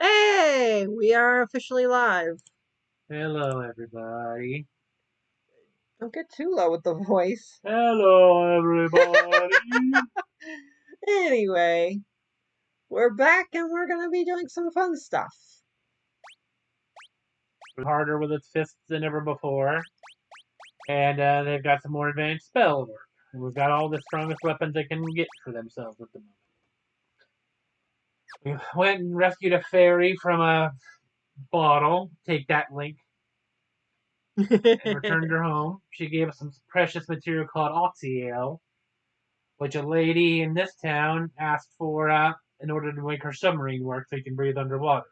Hey, we are officially live. Hello, everybody. Don't get too low with the voice. Hello, everybody. Anyway, we're back and we're going to be doing some fun stuff. Harder with its fists than ever before. And they've got some more advanced spell work. And we've got all the strongest weapons they can get for themselves at the moment. We went and rescued a fairy from a bottle. Take that, Link. And returned her home. She gave us some precious material called oxyale, which a lady in this town asked for in order to make her submarine work so you can breathe underwater.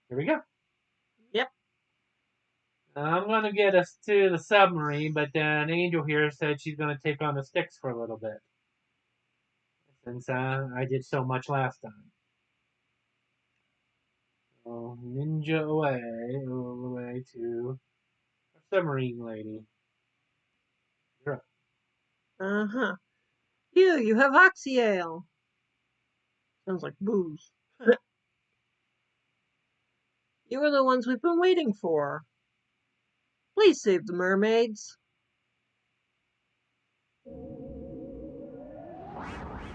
Here we go. Yep. I'm going to get us to the submarine, but an angel here said she's going to take on the sticks for a little bit. Since I did so much last time. So, ninja away, all the way to our submarine lady. You're up. Uh-huh. You have oxyale. Sounds like booze. You are the ones we've been waiting for. Please save the mermaids.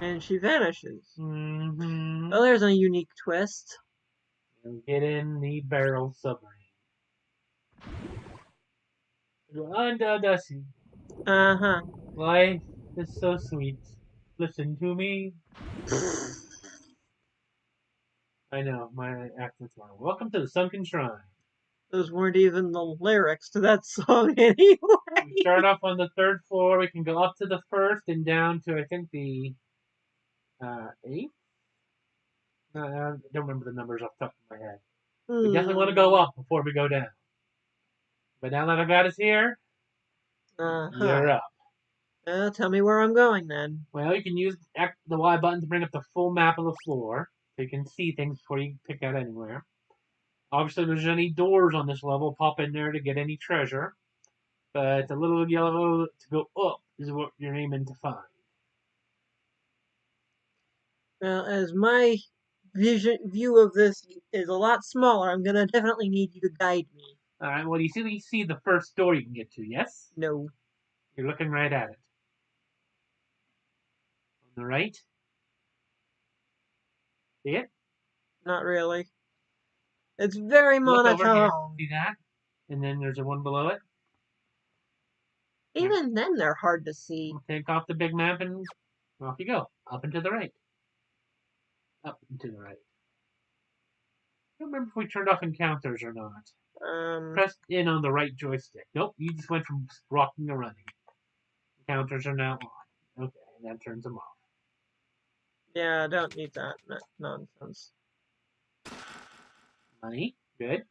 And she vanishes. Mm-hmm. Oh, there's a unique twist. And get in the barrel submarine. Under the sea. Uh-huh. Life is so sweet. Listen to me. I know, my accent's wrong. Welcome to the Sunken Shrine. Those weren't even the lyrics to that song anyway. We start off on the third floor. We can go up to the first and down to, I think, the eighth? I don't remember the numbers off the top of my head. We definitely want to go up before we go down. But now that I got us here, you're up. Tell me where I'm going then. Well, you can use the Y button to bring up the full map of the floor, so you can see things before you pick out anywhere. Obviously, if there's any doors on this level, pop in there to get any treasure. But the little yellow to go up is what you're aiming to find. Now, as my view of this is a lot smaller, I'm gonna definitely need you to guide me. All right. Well, you see the first door you can get to. Yes. No. You're looking right at it. On the right. See it? Not really. It's very Look over here. monotone. See that? And then there's a one below it. Even then, they're hard to see. We'll take off the big map and off you go. Up and to the right. Up and to the right. I don't remember if we turned off encounters or not. Press in on the right joystick. Nope, you just went from rocking to running. Encounters are now on. Okay, and that turns them off. Yeah, I don't need that nonsense. Money, good.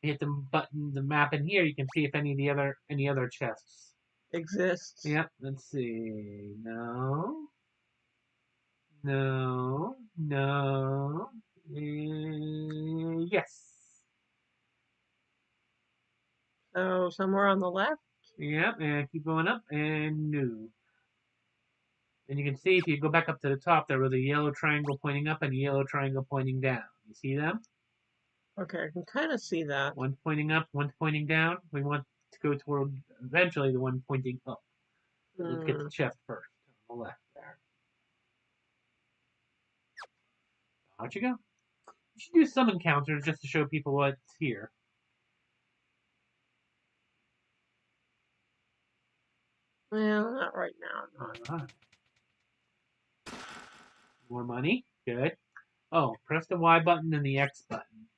You hit the button, the map in here. You can see if any other chests exists. Yep. Let's see. No. No. No. Yes. So somewhere on the left. Yep. And keep going up. And no. And you can see if you go back up to the top, there was a yellow triangle pointing up and a yellow triangle pointing down. You see them? Okay, I can kind of see that. One's pointing up, one's pointing down. We want to go toward eventually the one pointing up. Let's get the chest first on the left there. Out you go. You should do some encounters just to show people what's here. Well, not right now. Alright. More money. Good. Oh, press the Y button and the X button.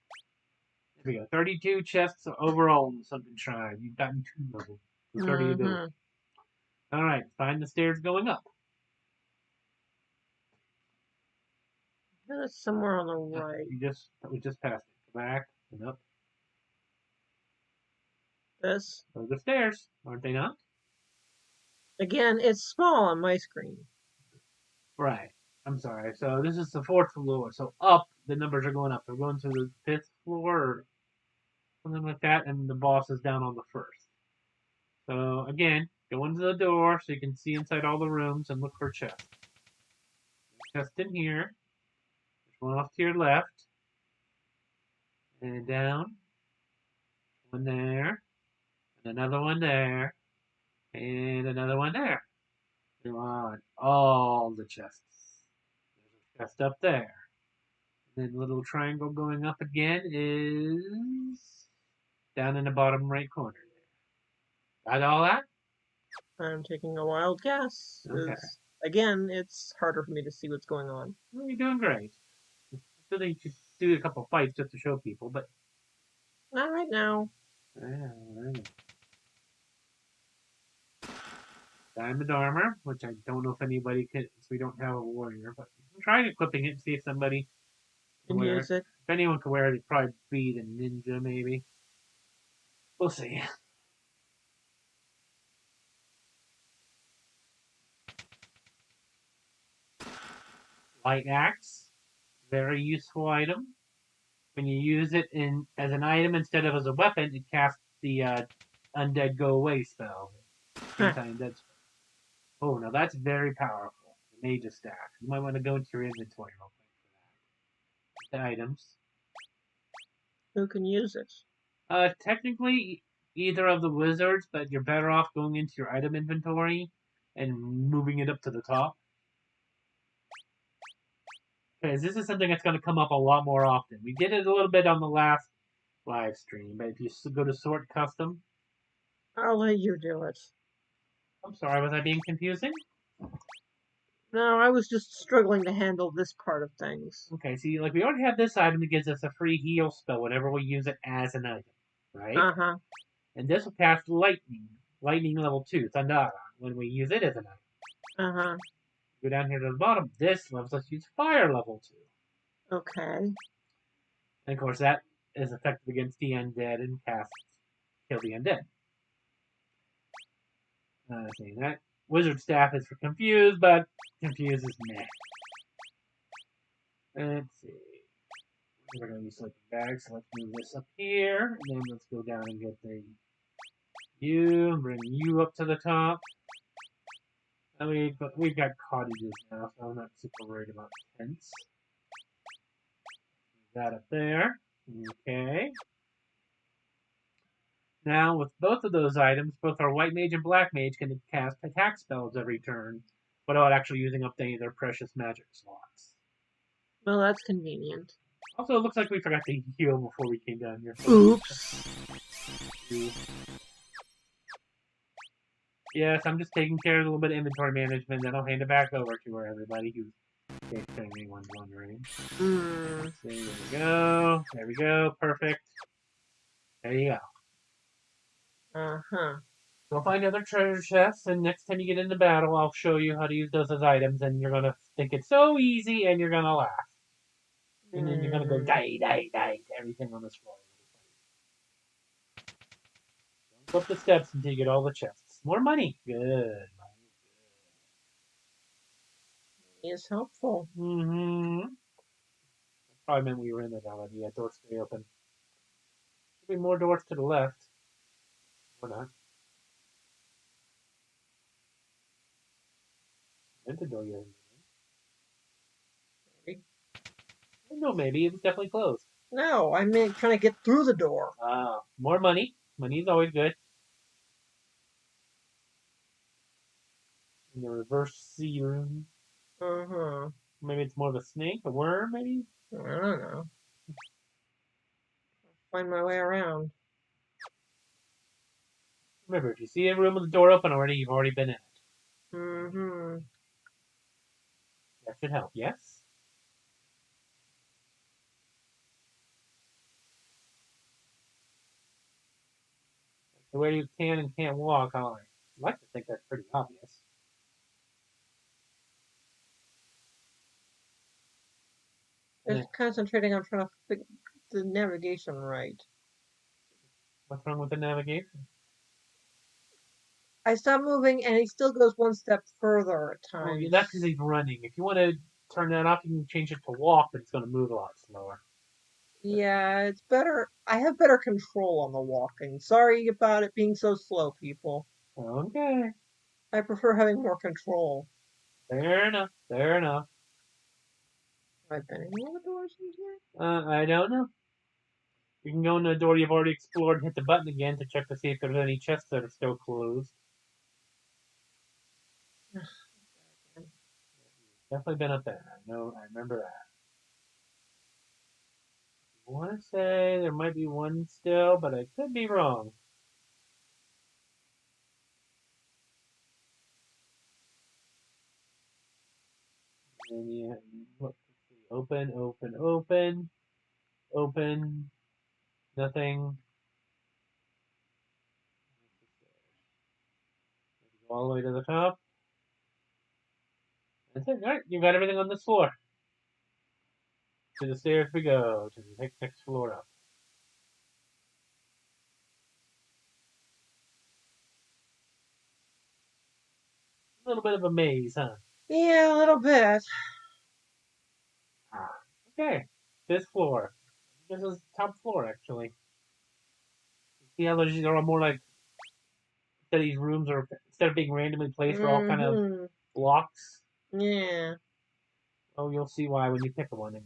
There we go. 32 chests overall in the Sunken Shrine. You've gotten 2 of them. 30 to go. Alright, find the stairs going up. That's somewhere on the right. We just passed it. Go back and up. This? Those are stairs, aren't they not? Again, it's small on my screen. Right. I'm sorry. So this is the 4th floor. So up, the numbers are going up. They're going to the 5th floor or something like that, and the boss is down on the 1st. So again, go into the door so you can see inside all the rooms and look for chests. Chest in here. There's one off to your left. And down. One there. And another one there. And another one there. We want all the chests. There's a chest up there. And then the little triangle going up again is down in the bottom right corner there. Got all that? I'm taking a wild guess. Okay. Again, it's harder for me to see what's going on. Well, you're doing great. Still need to do a couple fights just to show people, but Not right now. I know. Diamond armor, which I don't know if anybody can, so we don't have a warrior, but I'm trying equipping it to see if somebody can Can wear it. use it. If anyone can wear it, it'd probably be the ninja, maybe. We'll see. Light axe, very useful item. When you use it in as an item instead of as a weapon, it casts the undead go away spell, anti-undead spell. Oh, now that's very powerful. The mage's staff. You might want to go into your inventory real quick for that. The items. Who can use it? Technically, either of the wizards, but you're better off going into your item inventory and moving it up to the top. Because this is something that's going to come up a lot more often. We did it a little bit on the last live stream, but if you go to sort custom, I'll let you do it. I'm sorry, was I being confusing? No, I was just struggling to handle this part of things. Okay, see, like we already have this item that gives us a free heal spell whenever we use it as an item, right? Uh-huh. And this will cast lightning level 2, Thundara, when we use it as an item. Uh-huh. Go down here to the bottom, this lets us use fire level 2. Okay. And of course, that is effective against the undead and casts Kill the Undead. See, that wizard staff is for confused, but confused is meh. Let's see. We're going to use sleeping bags, so let's move this up here, and then let's go down and get the you, and bring you up to the top. And we've got cottages now, so I'm not super worried about tents. That up there. Okay. Now, with both of those items, both our white mage and black mage can cast attack spells every turn without actually using up any of their precious magic slots. Well, that's convenient. Also, it looks like we forgot to heal before we came down here. Oops. Yes, I'm just taking care of a little bit of inventory management, then I'll hand it back over to everybody who, in case anyone's wondering. Hmm. So, there we go. There we go. Perfect. There you go. Uh-huh. Go find other treasure chests, and next time you get into battle, I'll show you how to use those as items, and you're gonna think it's so easy, and you're gonna laugh. And then you're gonna go die, die, die to everything on this floor. Don't go up the steps until you get all the chests. More money. Good. Is helpful. Mm-hmm. Probably meant we were in it already. Yeah, doors stay open. There'll be more doors to the left. Or not. Meant the door you're in. Maybe. No, maybe. It was definitely closed. No, I mean trying to get through the door. More money. Money's always good. In the reverse sea room. Uh-huh. Maybe it's more of a snake, a worm, maybe? I don't know. Find my way around. Remember, if you see a room with the door open already, you've already been in it. Mm-hmm. That should help, yes? The way you can and can't walk, I like to think that's pretty obvious. Just concentrating on trying to figure the navigation right. What's wrong with the navigation? I stop moving and he still goes one step further at times. Well, that's because he's running. If you want to turn that off, you can change it to walk, but it's going to move a lot slower. Yeah, it's better. I have better control on the walking. Sorry about it being so slow, people. Okay. I prefer having more control. Fair enough. Fair enough. Have I been in one of the doors in here? I don't know. You can go in the door you've already explored and hit the button again to check to see if there's any chests that are still closed. Definitely been up there. I know. I remember that. I want to say there might be one still, but I could be wrong. And yeah, look, let's see. Open, open, open, open. Nothing. Go all the way to the top. That's it. All right, you've got everything on this floor. To the stairs we go. To the next floor up. A little bit of a maze, huh? Yeah, a little bit. Okay, this floor. This is top floor, actually. See how those are all more like that these rooms are, instead of being randomly placed, they're all kind of Mm-hmm. blocks. Yeah. Oh, you'll see why when you pick one.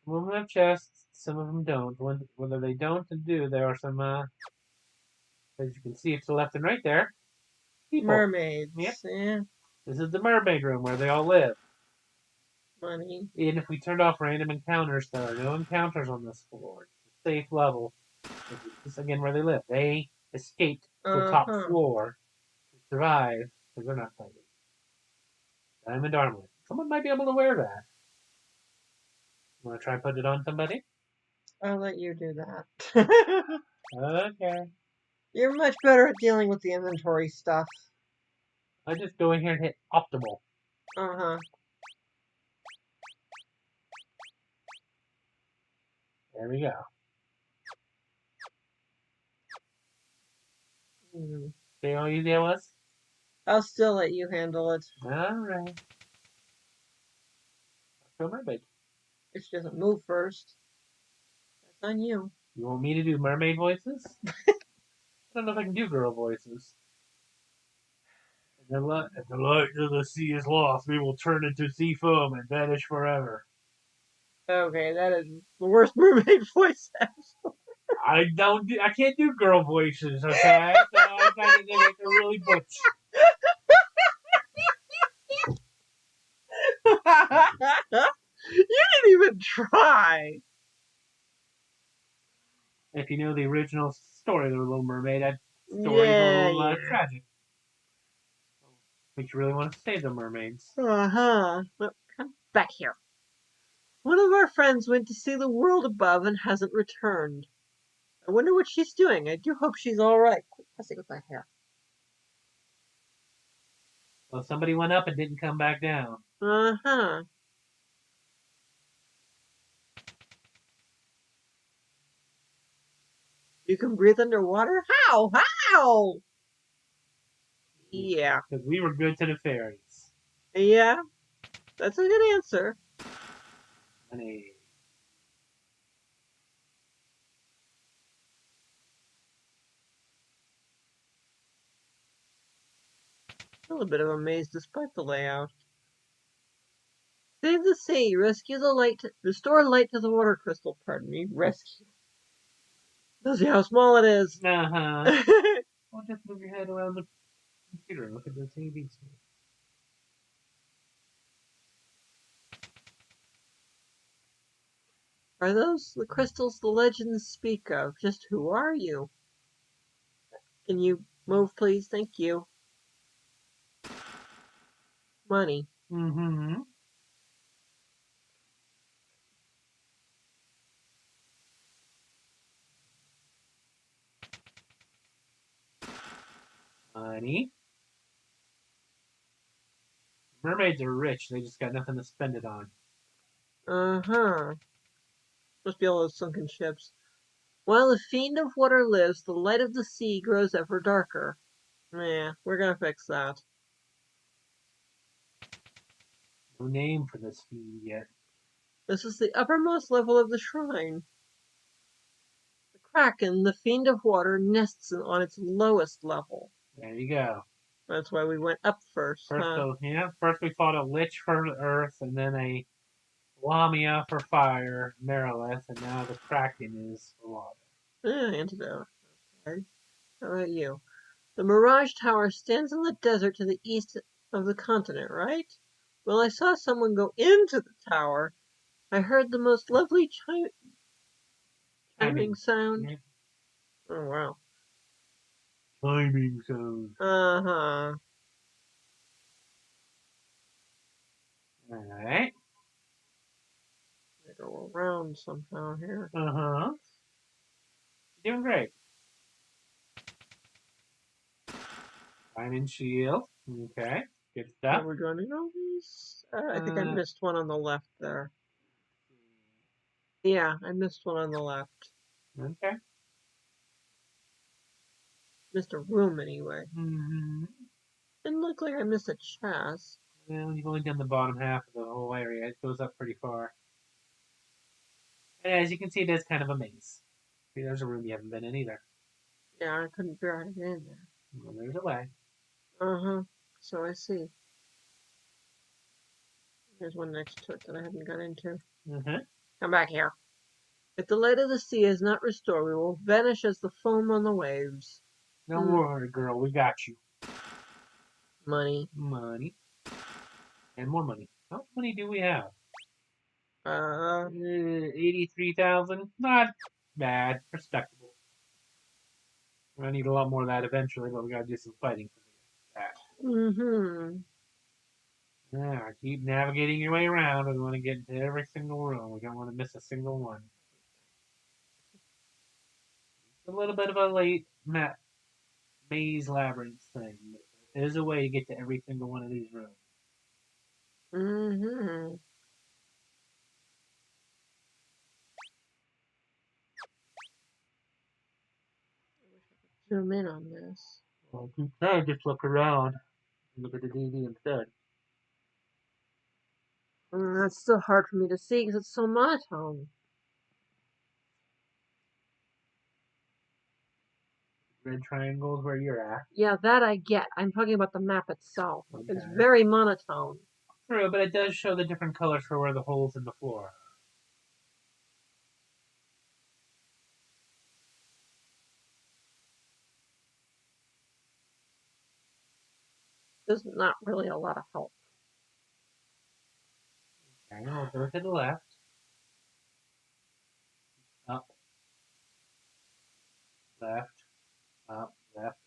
Some of them have chests, some of them don't. Whether they don't and do, there are some, as you can see to the left and right there, people. Yep. Mermaids. Yeah. This is the mermaid room where they all live. Money. And if we turned off random encounters, there are no encounters on this floor. It's a safe level. This is again where they live. They escaped to the top Uh-huh. floor to survive because they're not fighting. Diamond armlet. Someone might be able to wear that. Want to try and put it on somebody? I'll let you do that. Okay. You're much better at dealing with the inventory stuff. I just go in here and hit optimal. Uh-huh. There we go. See how easy it was? I'll still let you handle it. Alright. Go mermaid. If she doesn't move first. That's on you. You want me to do mermaid voices? I don't know if I can do girl voices. If the light of the sea is lost, we will turn into sea foam and vanish forever. Okay, that is the worst mermaid voice ever. I can't do girl voices, okay? So I gotta do like a really butch. You didn't even try. If you know the original story of the Little Mermaid, that story's a Yeah, little yeah. tragic. Makes you really want to save the mermaids. Uh-huh. Well, come back here. One of our friends went to see the world above and hasn't returned. I wonder what she's doing. I do hope she's all right. Quit messing with my hair. Well, somebody went up and didn't come back down. Uh-huh. You can breathe underwater? How? How? Yeah. Because we were good to the fairies. Yeah. That's a good answer. Money. Still a bit of a maze despite the layout. Save the sea. Rescue the light. Restore light to the water crystal. Pardon me. Rescue. Let's see how small it is. Uh-huh. Well, just move your head around the computer and look at the TV screen. Are those the crystals the legends speak of? Just who are you? Can you move, please? Thank you. Money. Mm-hmm. Money. Mermaids are rich. They just got nothing to spend it on. Uh-huh. Must be all those sunken ships. While the fiend of water lives, the light of the sea grows ever darker. Yeah, we're gonna fix that. No name for this fiend yet. This is the uppermost level of the shrine. The Kraken, the fiend of water, nests on its lowest level. There you go. That's why we went up first, huh? First we fought a lich for Earth, and then a Lamia for fire, Merilith, and now the Kraken is for water. Antidote. Okay. How about you? The Mirage Tower stands in the desert to the east of the continent, right? Well, I saw someone go into the tower. I heard the most lovely chiming sound. Yeah. Oh, wow. Chiming sound. Uh-huh. Alright. I go around somehow here. Uh-huh. Doing great. Diamond shield. Okay. Good Are stuff. we going to go these? I think I missed one on the left there. Yeah, I missed one on the left. Okay. Missed a room anyway. Mm-hmm. Didn't look like I missed a chest. Well, you've only done the bottom half of the whole area. It goes up pretty far. And as you can see, it is kind of a maze. See, there's a room you haven't been in either. Yeah, I couldn't figure out how to get in there. Well, there's a way. Uh-huh. So I see. There's one next to it that I haven't got into. Uh-huh. Come back here. If the light of the sea is not restored, we will vanish as the foam on the waves. Don't worry, girl. We got you. Money. Money. And more money. How much money do we have? 83,000. Not bad. Respectable. I need a lot more of that eventually, but we gotta do some fighting for that. Mm-hmm. Yeah, keep navigating your way around. We want to get into every single room. We don't want to miss a single one. It's a little bit of a late maze labyrinth thing. There is a way to get to every single one of these rooms. Mm-hmm. Zoom in on this. Well, you can just look around and look at the TV instead. That's still hard for me to see because it's so monotone. Red triangles where you're at. Yeah, that I get. I'm talking about the map itself. Okay. It's very monotone. True, but it does show the different colors for where the holes in the floor are. There's not really a lot of help. Okay, we'll go to the left. Up. Left. Up. Left.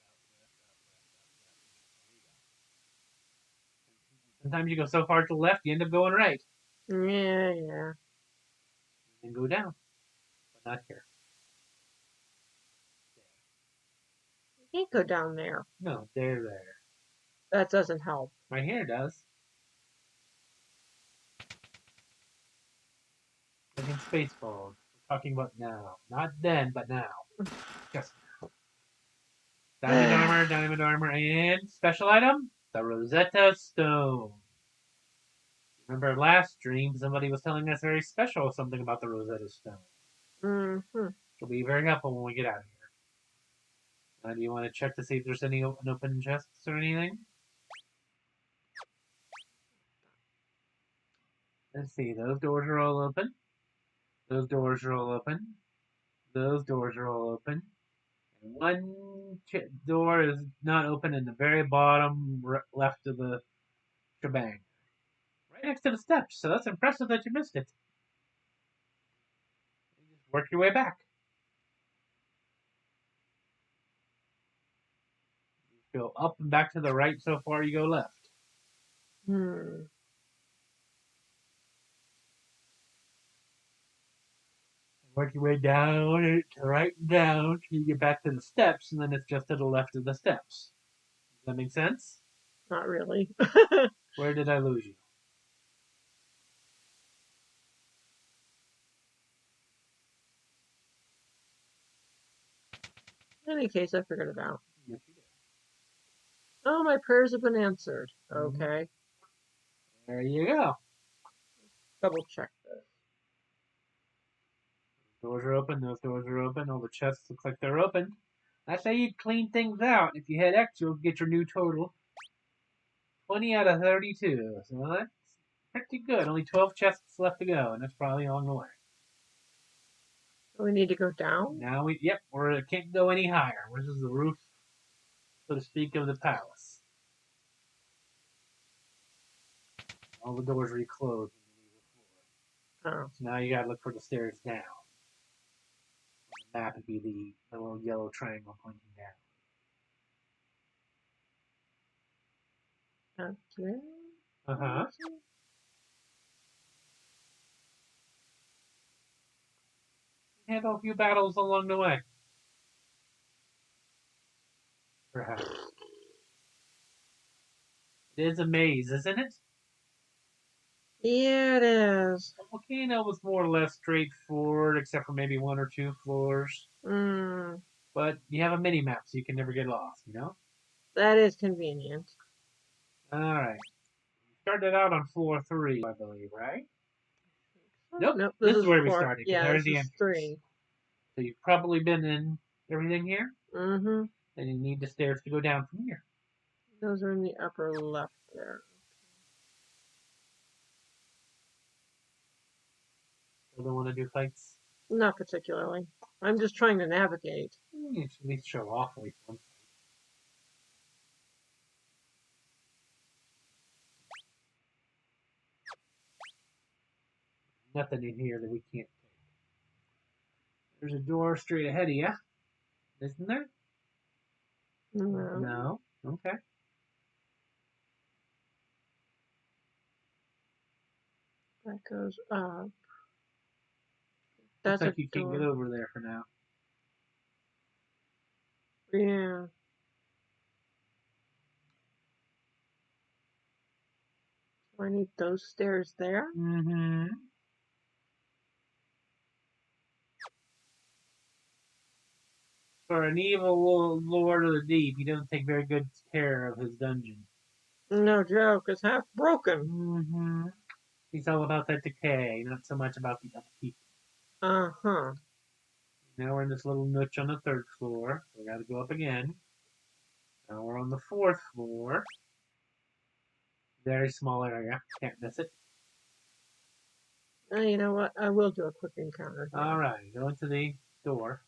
Sometimes you go so far to the left, you end up going right. Yeah. And go down. But not here. You can't go down there. No, there. That doesn't help. My hair does. Like in Spaceballs. We're talking about now. Not then, but now. Just now. Diamond armor, and special item? The Rosetta Stone. Remember last stream, somebody was telling us very special something about the Rosetta Stone. Mm-hmm. It'll be very helpful when we get out of here. Do you want to check to see if there's any open chests or anything? Let's see, those doors are all open. Those doors are all open. Those doors are all open. And one door is not open in the very bottom left of the shebang. Right next to the steps, so that's impressive that you missed it. You just work your way back. You go up and back to the right so far you go left. Work your way down to the right and down till you get back to the steps, and then it's just to the left of the steps. Does that make sense? Not really. Where did I lose you? In any case, I figured it out. Yes, you did. Oh, my prayers have been answered. Okay. There you go. Double check this. Doors are open. Those doors are open. All the chests look like they're open. That's how you clean things out. If you hit X, you'll get your new total. 20 out of 32. So that's pretty good. Only 12 chests left to go, and that's probably on the way. We need to go down? Now we can't go any higher. This is the roof, so to speak, of the palace. All the doors reclose when you leave the floor. Oh. So now you gotta look for the stairs down. On the map would be the little yellow triangle pointing down. Okay. Uh-huh. Handle a few battles along the way. Perhaps. It is a maze, isn't it? Yeah, it is. The volcano was more or less straightforward, except for maybe one or two floors. Hmm. But you have a mini map, so you can never get lost, you know? That is convenient. Alright. You started out on floor 3, I believe, right? Nope. Nope, This is where we 4. started, because Yeah, there's this the is entrance. 3. So you've probably been in everything here? Mm-hmm. Then you need the stairs to go down from here. Those are in the upper left there. Still don't want to do fights? Not particularly. I'm just trying to navigate. You should at least show off at least one fight. Nothing in here that we can't take. There's a door straight ahead of you. Isn't there? No. No. Okay. That goes up. Looks That's like a you can't get door. over there for now. Yeah. So I need those stairs there. Mm-hmm. For an evil lord of the deep, he doesn't take very good care of his dungeon. No joke. It's half broken. Mm-hmm. He's all about that decay, not so much about the upkeep. Uh-huh. Now we're in this little niche on the 3rd floor. So we gotta go up again. Now we're on the 4th floor. Very small area. Can't miss it. You know what? I will do a quick encounter here. Alright, go into the door.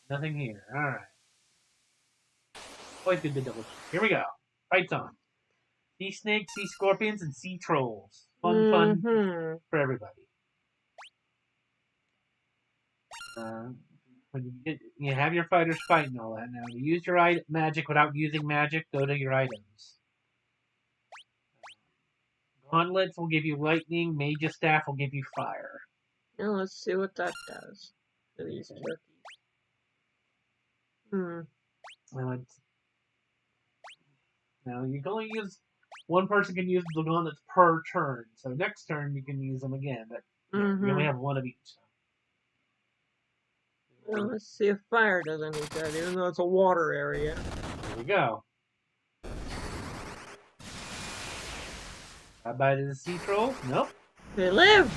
Nothing here. Alright. Always good to double check. Here we go. Fights on. Sea snakes, sea scorpions, and sea trolls. Fun Mm-hmm. for everybody. When you have your fighters fight and all that. Now, to use your magic without using magic, go to your items. Gauntlets will give you lightning. Mage's staff will give you fire. Now let's see what that does to these turkeys. Hmm. Now you can only use one person can use the gauntlets per turn. So next turn you can use them again, but you only have one of each. So. Well, let's see if fire does any good, even though it's a water area. There we go. Bye-bye to the sea trolls? Nope. They live!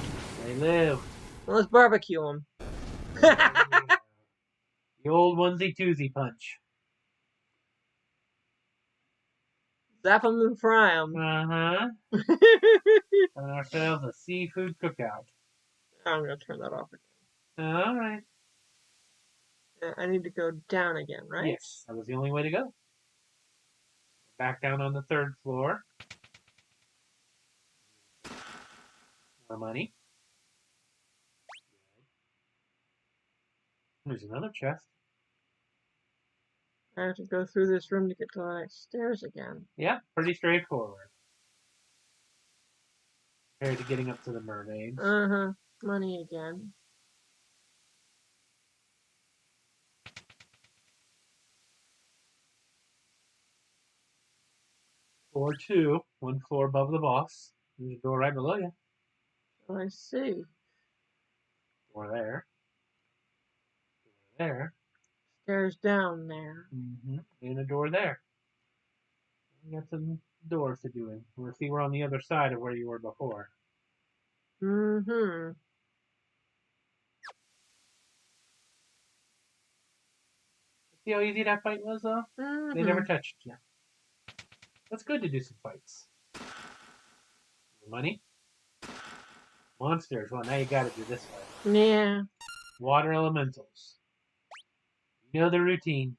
They live. Well, let's barbecue them. The old onesie-twosie punch. Zap them and fry them. Uh-huh. And ourselves a seafood cookout. I'm going to turn that off again. All right. I need to go down again, right? Yes, that was the only way to go. Back down on the 3rd floor. More money. There's another chest. I have to go through this room to get to the next stairs again. Yeah, pretty straightforward. Compared to getting up to the mermaids. Uh-huh. Money again. Floor 2, one floor above the boss. There's a door right below you. Oh, I see. Door there. Door there. Stairs down there. Mm-hmm. And a door there. We got some doors to do in. We'll see we're on the other side of where you were before. Mm-hmm. See how easy that fight was, though? They never touched you. That's good to do some fights. Money? Monsters. Well, now you gotta do this fight. Yeah. Water elementals. You know the routine.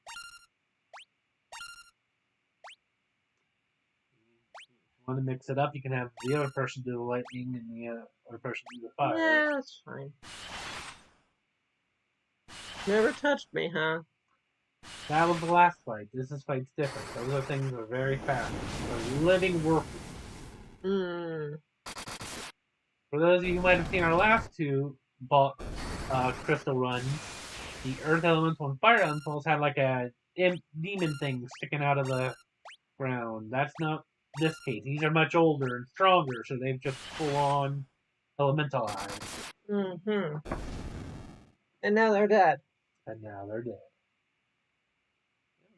If you want to mix it up, you can have the other person do the lightning and the other person do the fire. Yeah, that's fine. Never touched me, huh? That was the last fight. This fight's different. Those other things are very fast. They're living workers. Hmm. For those of you who might have seen our last two crystal runs, the earth elemental and fire elementals had like a demon thing sticking out of the ground. That's not this case. These are much older and stronger, so they've just full on elementalized. Mm-hmm. And now they're dead. And now they're dead.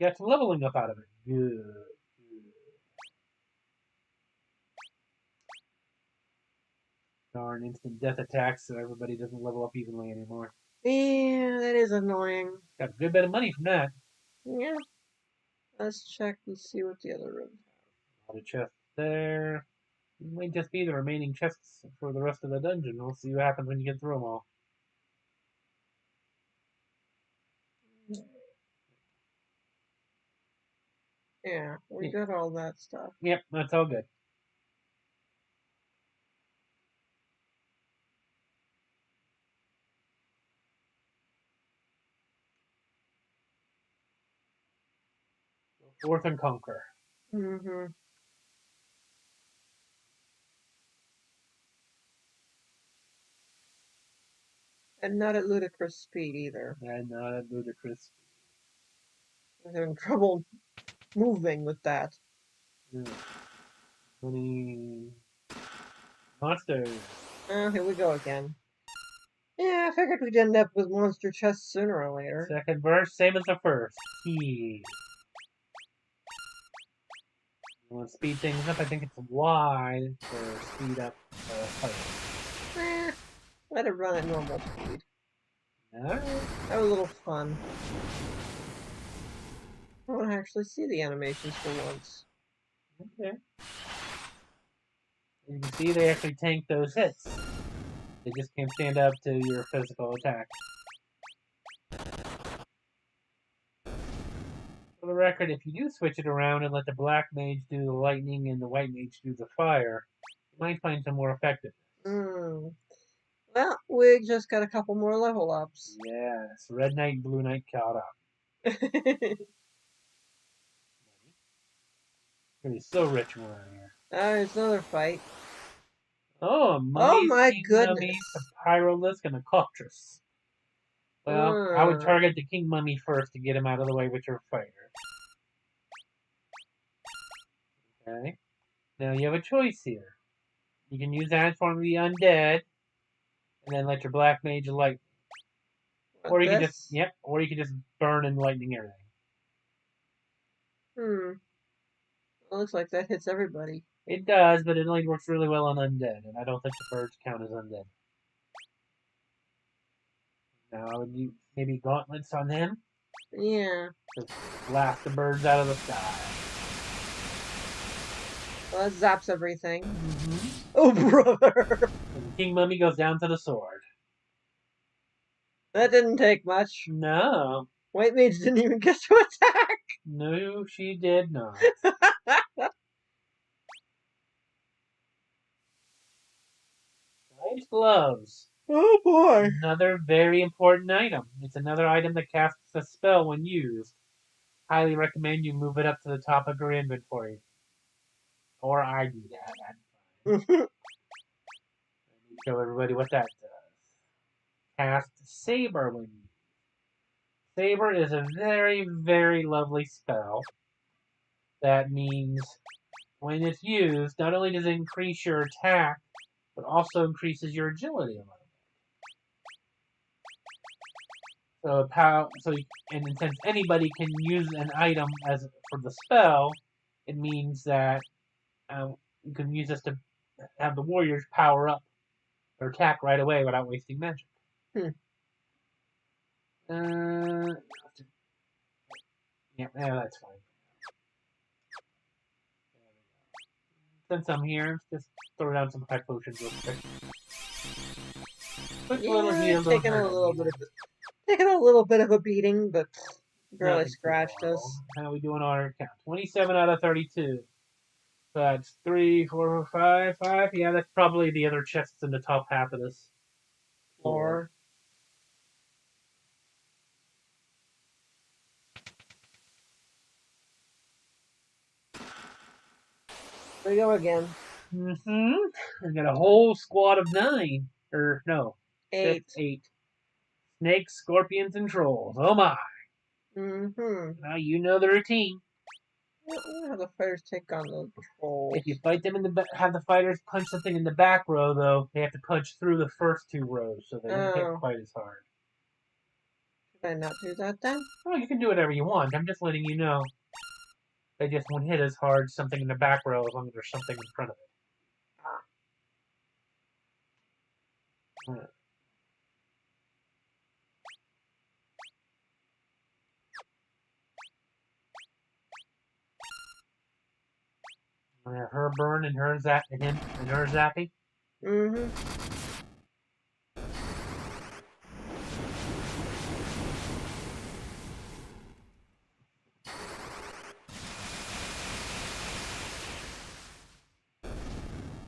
Got some leveling up out of it. Good. Darn instant death attacks, so everybody doesn't level up evenly anymore. Yeah, that is annoying. Got a good bit of money from that. Yeah. Let's check and see what the other rooms A lot of chests there. It might just be the remaining chests for the rest of the dungeon. We'll see what happens when you get through them all. have. Yeah, we got all that stuff. Yep, that's all good. Forth and conquer. Mm-hmm. And not at ludicrous speed either. And not a ludicrous. I'm having trouble moving with that. Money. Monsters. Oh, here we go again. Yeah, I figured we'd end up with monster chests sooner or later. Second verse, same as the first. Key. You want to speed things up? I think it's Y for speed up fighting. Let it run at normal speed. Alright. That was a little fun. I want to actually see the animations for once. Okay. You can see they actually tank those hits. They just can't stand up to your physical attack. For the record, if you do switch it around and let the black mage do the lightning and the white mage do the fire, you might find some more effectiveness. Well, we just got a couple more level ups. Yes, Red Knight and Blue Knight caught up. He's so rich around here. There's another fight. Oh, my King goodness. Mummy, the Pyrolisk, and the Cockatrice. Well, I would target the King Mummy first to get him out of the way with your fighter. Okay. Now you have a choice here. You can use that form of the undead, and then let your black mage light. Or you can just or you can just burn and lightning everything. It looks like that hits everybody. It does, but it only works really well on undead, and I don't think the birds count as undead. Now I would use maybe gauntlets on him. Yeah. To blast the birds out of the sky. Well, that zaps everything. Oh, brother! And the King Mummy goes down to the sword. That didn't take much. No. White Mage didn't even get to attack! No, she did not. Nice gloves. Oh boy. Another very important item. It's another item that casts a spell when used. Highly recommend you move it up to the top of your inventory. Or I do that. That's fine. Let me show everybody what that does. Cast Saber when used. Saber is a very, very lovely spell. That means when it's used, not only does it increase your attack, but also increases your agility a little bit. And since anybody can use an item as for the spell, it means that you can use this to have the warriors power up or attack right away without wasting magic. Yeah, that's fine. Since I'm here, just throw down some pet potions real quick. Quick little Yeah, heal, don't hurt anyone. taking a little bit of a beating, but barely Nothing too scratched horrible. us. How are we doing on our count? 27 out of 32. So that's 3, 4, 5, 5. Yeah, that's probably the other chests in the top half of this floor. Floor. There we go again. I got a whole squad of 9. Or, no. 6, 8. 8. Snakes, scorpions, and trolls. Oh my. Mm-hmm. Now you know the routine. We'll have the fighters take on the trolls. If you fight them in the have the fighters punch something in the back row, though, they have to punch through the first 2 rows, so they don't hit Oh, quite as hard. should I not do that then? Oh, you can do whatever you want. I'm just letting you know. They just won't hit as hard something in the back row as long as there's something in front of it. Her burn and her zap and him and her zapping. Mm-hmm.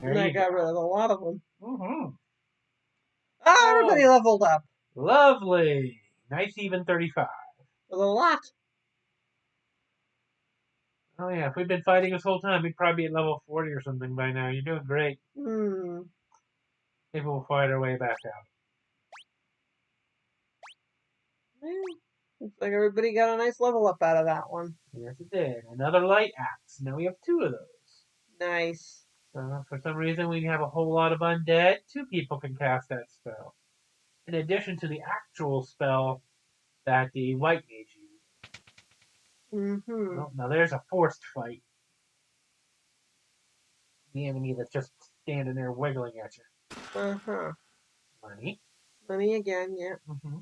There And I you got go. rid of a lot of them. Mm-hmm. Ah, everybody leveled up. Lovely. Nice even 35. With a lot. Oh yeah, if we'd been fighting this whole time, we'd probably be at level 40 or something by now. You're doing great. Hmm. Maybe we'll fight our way back out. Looks like everybody got a nice level up out of that one. Yes, it did. Another light axe. Now we have 2 of those. Nice. For some reason, we have a whole lot of undead. 2 people can cast that spell. In addition to the actual spell that the white mage used. Mm-hmm. Well, now there's a forced fight. The enemy that's just standing there wiggling at you. Uh-huh. Money. Money again, yeah. Mm-hmm.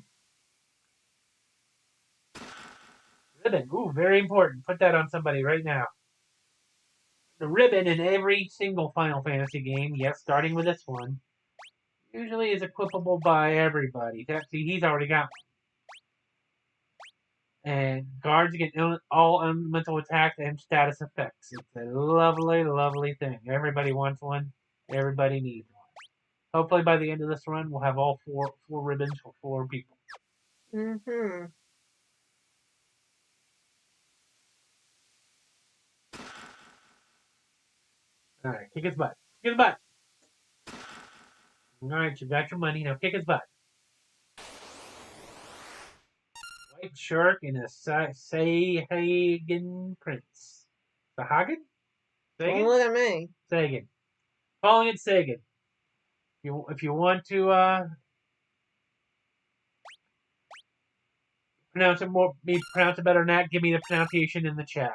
Ribbon. Ooh, very important. Put that on somebody right now. The ribbon in every single Final Fantasy game, yes, starting with this one, usually is equipable by everybody. See, he's already got one. And guards get all elemental attacks and status effects. It's a lovely, lovely thing. Everybody wants one. Everybody needs one. Hopefully by the end of this run, we'll have all four ribbons for 4 people. Mm-hmm. All right, kick his butt. Kick his butt. All right, you got your money. Now kick his butt. White shark and a Sagan prince. Sahagan? Don't Sagan? look at me. Sagan. Calling it Sagan. If you want to pronounce it pronounce it better than that, give me the pronunciation in the chat.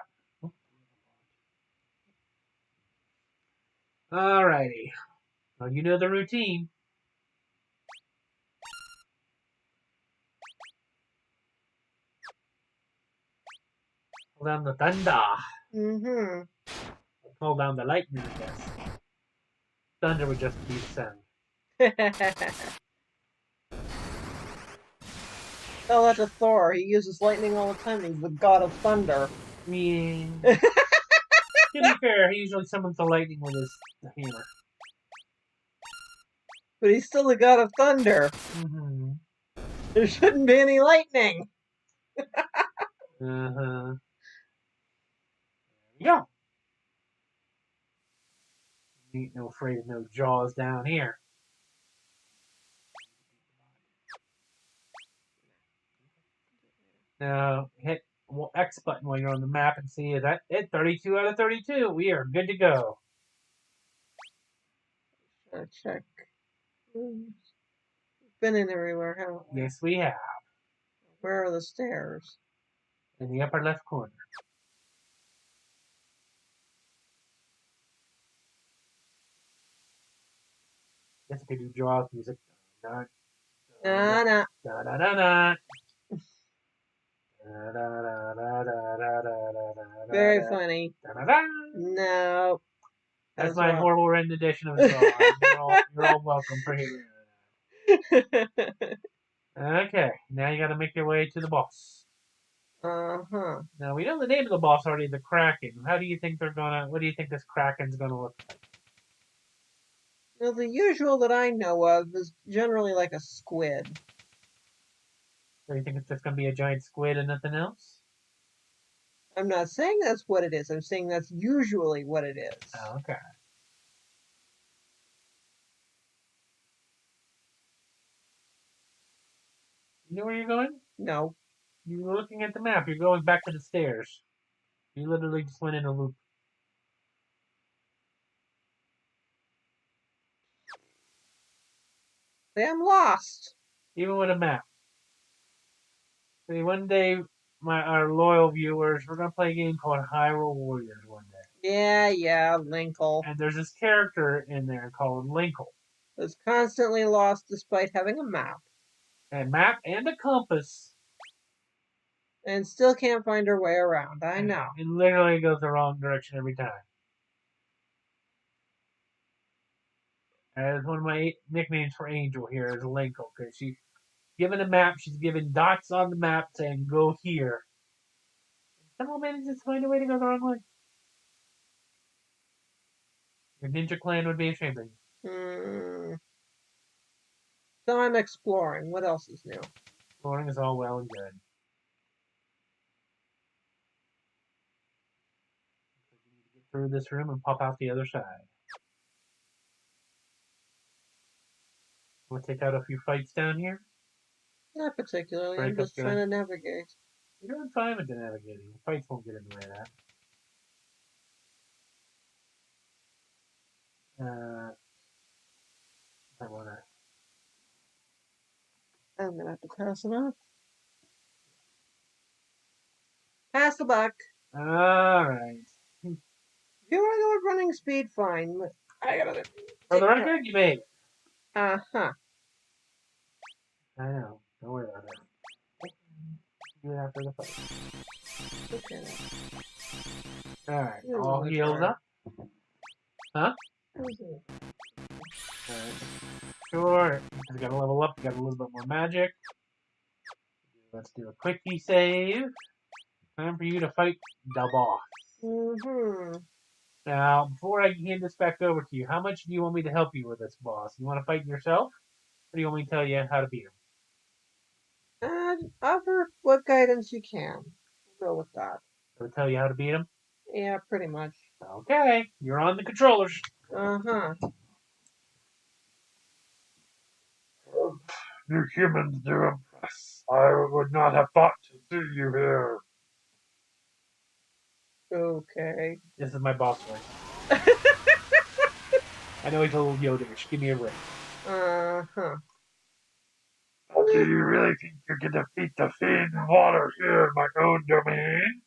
Alrighty. Well, you know the routine. Hold down the thunder. Mm-hmm. Hold down the lightning, I guess. Thunder would just be the sound. Tell that to Thor. He uses lightning all the time. He's the god of thunder. Yeah. To be fair, he usually summons the lightning with his hammer. But he's still the god of thunder. Mm-hmm. There shouldn't be any lightning. Uh-huh. There we go. Ain't no afraid of no jaws down here. Now hit X button while you're on the map and see is that it. 32 out of 32. We are good to go. Check. We've been in everywhere, haven't we? Yes, we have. Where are the stairs? In the upper left corner. Guess I could do jaws music. Nah. Da da da da. Very funny. No. That's my horrible rendition of the song. You're all welcome for hearing that. Okay, now you gotta make your way to the boss. Uh-huh. Now we know the name of the boss already, the Kraken. What do you think this Kraken's gonna look like? Well, the usual that I know of is generally like a squid. So you think it's just gonna be a giant squid and nothing else? I'm not saying that's what it is. I'm saying that's usually what it is. Oh, okay. You know where you're going? No. You're looking at the map. You're going back to the stairs. You literally just went in a loop. I'm lost. Even with a map. See, one day, our loyal viewers, we're gonna play a game called Hyrule Warriors one day. Yeah, Linkle. And there's this character in there called Linkle. Who's constantly lost despite having a map. A map and a compass. And still can't find her way around. I know. It literally goes the wrong direction every time. As one of my nicknames for Angel here is Linkle, because she's given a map, she's given dots on the map saying, go here. Someone manages to find a way to go the wrong way. Your ninja clan would be ashamed of you. So I'm exploring. What else is new? Exploring is all well and good. You need to get through this room and pop out the other side. We'll take out a few fights down here. Not particularly. I'm just trying to navigate. You're doing fine with the navigating. Fights won't get in the way of that. I'm gonna have to pass it on. Pass the buck. Alright. If you want to go with running speed, fine. I gotta. For the record, you made it. Uh-huh. I know. Don't worry about it. Do it after the fight. Okay. Alright, all heals up. Huh? Sure. You gotta level up, you got a little bit more magic. Let's do a quickie save. Time for you to fight the boss. Now, before I hand this back over to you, how much do you want me to help you with this boss? You want to fight yourself? Or do you want me to tell you how to beat him? Offer what guidance you can. We'll go with that. I'll tell you how to beat him? Yeah, pretty much. Okay, you're on the controllers. Uh-huh. You humans do impress. I would not have thought to see you here. Okay. This is my boss voice. I know he's a little Yoda-ish. Give me a ring. Uh-huh. Do you really think you can defeat the Fiend Water here in my own domain?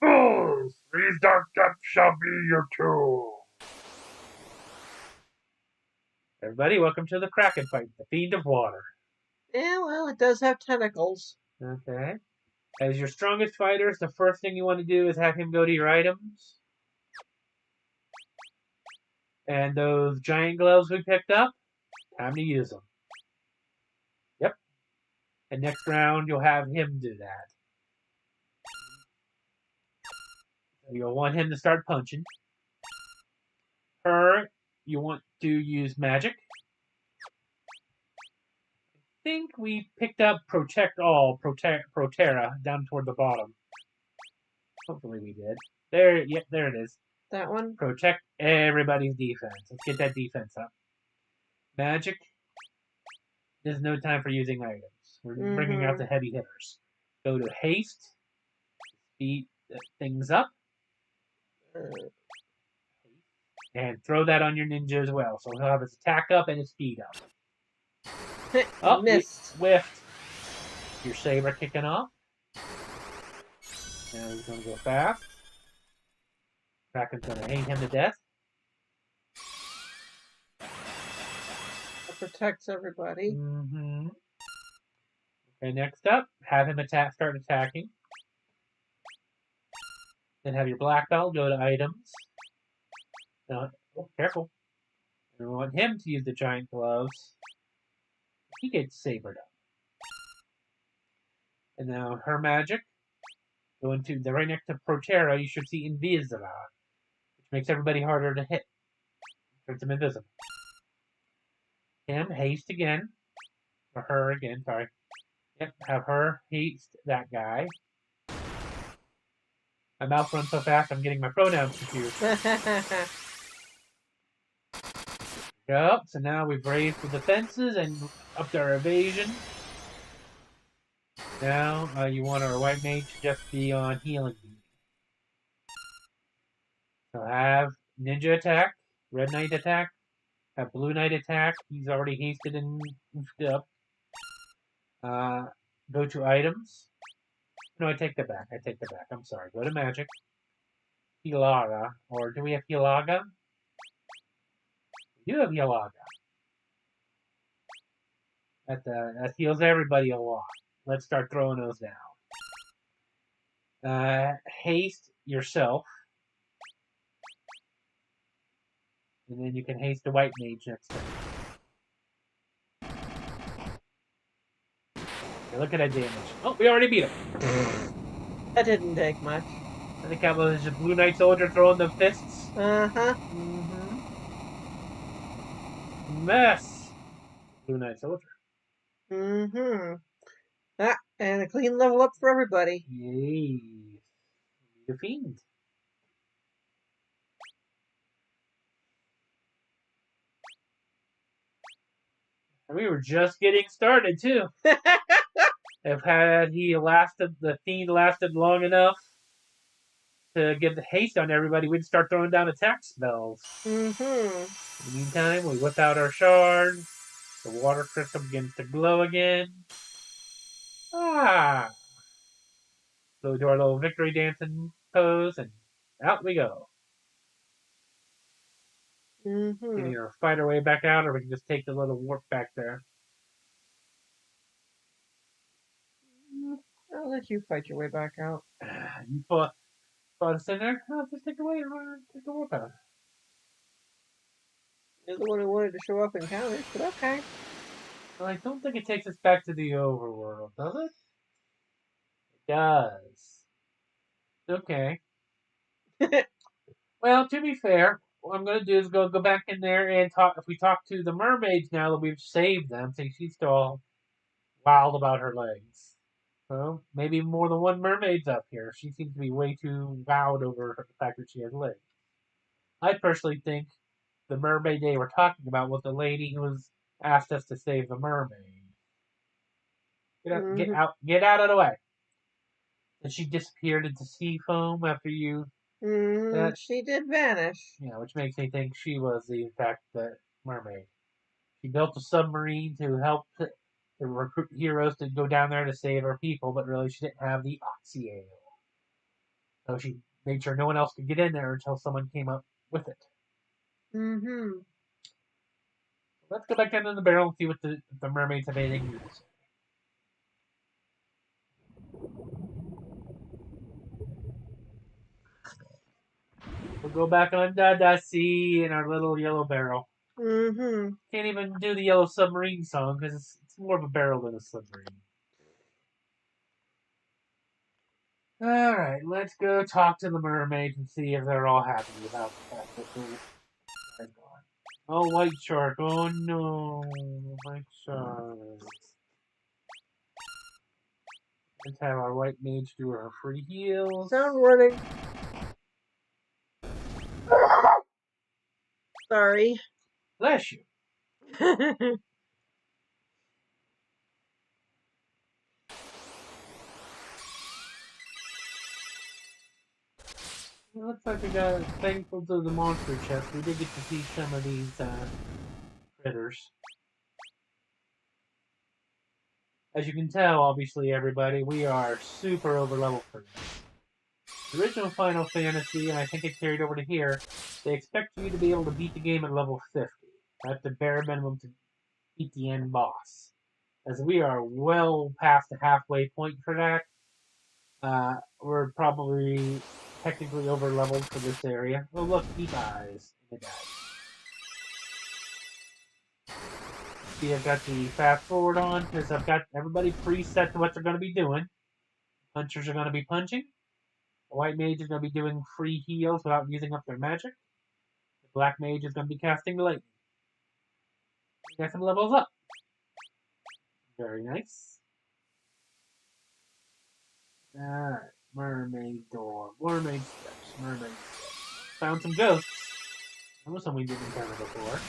Fools! These dark depths shall be your tool. Everybody, welcome to the Kraken fight, the Fiend of Water. Yeah, well, it does have tentacles. Okay. As your strongest fighters, the first thing you want to do is have him go to your items. And those giant gloves we picked up, time to use them. Yep. And next round, you'll have him do that. So you'll want him to start punching. Her, you want to use magic. I think we picked up Protect All, Protera, down toward the bottom. Hopefully we did. There, yep, there it is. That one? Protect everybody's defense. Let's get that defense up. Magic. There's no time for using items. We're bringing out the heavy hitters. Go to haste. Speed things up. And throw that on your ninja as well. So he'll have his attack up and his speed up. Oh, missed. Whiffed. Your saber kicking off. Now he's going to go fast. Kraken's going to hang him to death. It protects everybody. And next up, have him start attacking. Then have your black belt go to items. Now, oh, careful. And we want him to use the giant gloves. He gets sabered up. And now her magic. Go into the right next to Protera, you should see Invisira, which makes everybody harder to hit. Turns them invisible. Him, haste again. Or her again, sorry. Yep, have her haste that guy. My mouth runs so fast I'm getting my pronouns confused. Yep, so now we've raised the defenses and upped our evasion. Now you want our white mage to just be on healing. So have ninja attack, red knight attack, have blue knight attack. He's already hasted and oofed up. Go to items. No, I take that back. I'm sorry. Go to magic. Hilaga. Or do we have Hilaga? We do have Hilaga. That heals everybody a lot. Let's start throwing those down. Haste yourself. And then you can haste the white mage next time. Okay, look at that damage. Oh, we already beat him. That didn't take much. I think that was a blue knight soldier throwing the fists. Uh-huh. Mess. Blue knight soldier. Ah, and a clean level up for everybody. Yay. The fiend. And we were just getting started too. If had the fiend lasted long enough to get the haste on everybody, we'd start throwing down attack spells. In the meantime, we whip out our shard. The water crystal begins to glow again. So we do our little victory dancing pose, and out we go. We can either fight our way back out, or we can just take the little warp back there. I'll let you fight your way back out. You fought us in there? Oh, just take the warp out. You're the one who wanted to show up encounters, but okay. Well, I don't think it takes us back to the overworld, does it? It does. Okay. Well, to be fair, what I'm going to do is go back in there and talk. If we talk to the mermaids now that we've saved them, since she's still all wild about her legs. Well, maybe more than one mermaid's up here. She seems to be way too wowed over the fact that she has legs. I personally think the mermaid they were talking about was the lady who was asked us to save the mermaid. Get out of the way. And she disappeared into sea foam after you. She did vanish. Yeah, which makes me think she was in fact the mermaid. She built a submarine to help the recruit heroes to go down there to save her people, but really she didn't have the oxyale. So she made sure no one else could get in there until someone came up with it. Let's go back down in the barrel and see what the mermaids have anything new to say. We'll go back on the sea in our little yellow barrel. Can't even do the yellow submarine song because it's more of a barrel than a submarine. Alright, let's go talk to the mermaids and see if they're all happy about the fact that they're gone. Oh, white shark. Oh no, white shark. Let's have our white mage do her free heals. Sound warning. Sorry. Bless you. It looks like we got thankful to the monster chest. We did get to see some of these critters. As you can tell, obviously, everybody, we are super over level for this. The original Final Fantasy, and I think it carried over to here, they expect you to be able to beat the game at level 50. That's the bare minimum to beat the end boss. as we are well past the halfway point for that. We're probably technically over leveled for this area. Oh look, deep eyes in the bag. See, I've got the fast forward on because I've got everybody preset to what they're going to be doing. Punchers are going to be punching. The white mage is going to be doing free heals without using up their magic. The black mage is going to be casting lightning. Get some levels up. Very nice. Alright, mermaid door. Mermaid steps. Mermaid steps. Found some ghosts. That was something we didn't encounter before.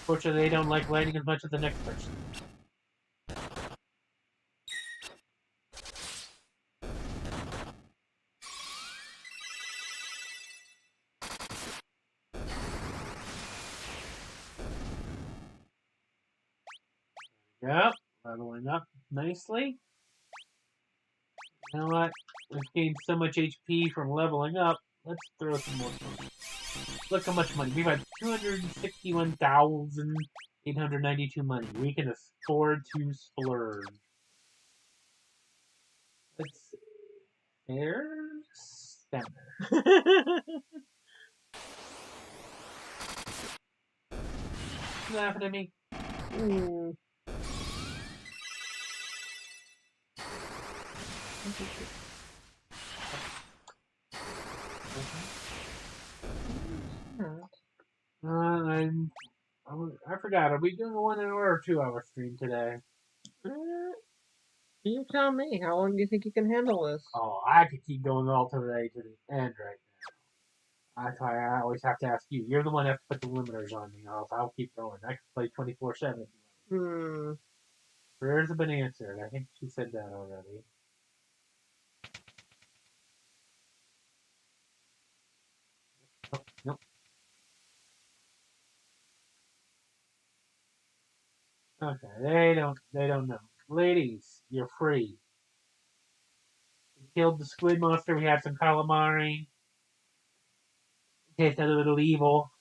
Fortunately, they don't like lightning as much as the next person. Yep, leveling up nicely. You know what? We've gained so much HP from leveling up. Let's throw some more money. Look how much money. We've got 261,892 money. We can afford to splurge. Let's see. There's Stammer. You laughing at me? Mm. I forgot. Are we doing a 1 hour or 2 hour stream today? You tell me. How long do you think you can handle this? Oh, I could keep going all the way to the end right now. That's why I always have to ask you. You're the one that has to put the limiters on me, or else I'll keep going. I can play 24/7. Prayers have been answered. I think she said that already. Nope. Okay, they don't know. Ladies, you're free. We killed the squid monster. We had some calamari. Tasted a little evil.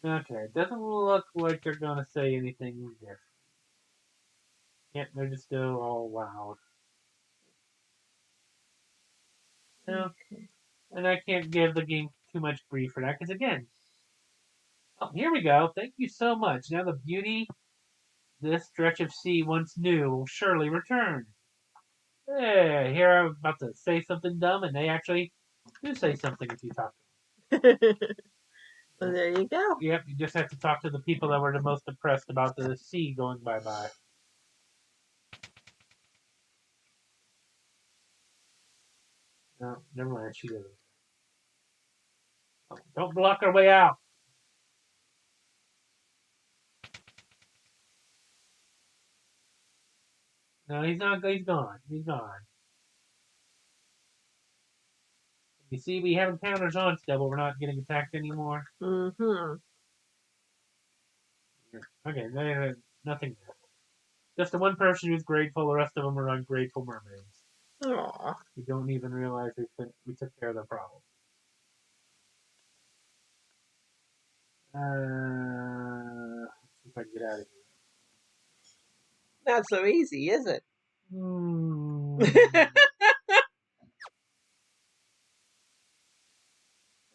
Okay, it doesn't look like they're gonna say anything different. Yep, they're just still all wild. No, and I can't give the game too much grief for that, because again, oh, here we go. Thank you so much. Now the beauty this stretch of sea once knew will surely return. Hey, here I'm about to say something dumb, and they actually do say something if you talk to them. Well, there you go. Yep, you just have to talk to the people that were the most depressed about the sea going bye-bye. No, never mind, she doesn't. Oh, don't block our way out. No, he's not. He's gone. He's gone. You see, we have encounters on still, but we're not getting attacked anymore. Mm-hmm. Okay, nothing there. Just the one person who's grateful. The rest of them are ungrateful mermaids. Aww. We don't even realize we took care of the problem. Let's see if I can get out of here. Not so easy, is it?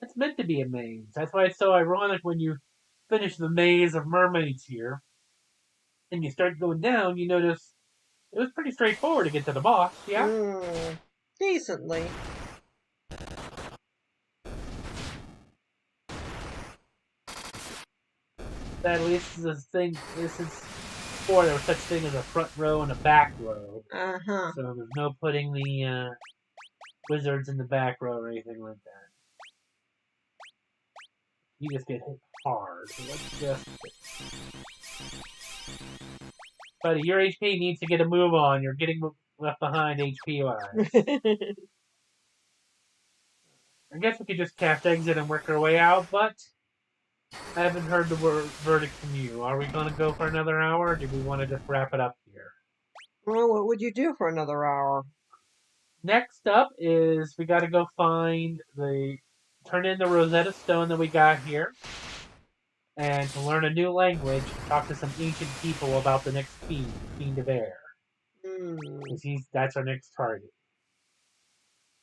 It's meant to be a maze. That's why it's so ironic when you finish the maze of mermaids here and you start going down, you notice it was pretty straightforward to get to the boss, yeah? Decently. At least this is before there was such thing as a front row and a back row. Uh-huh. So there's no putting the wizards in the back row or anything like that. You just get hit hard. So let's just... Buddy, your HP needs to get a move on. You're getting left behind HP-wise. I guess we could just cast exit and work our way out, but I haven't heard the verdict from you. Are we going to go for another hour, or do we want to just wrap it up here? Well, what would you do for another hour? Next up is we got to go find turn in the Rosetta Stone that we got here. and to learn a new language, talk to some ancient people about the next Fiend of Air. That's our next target.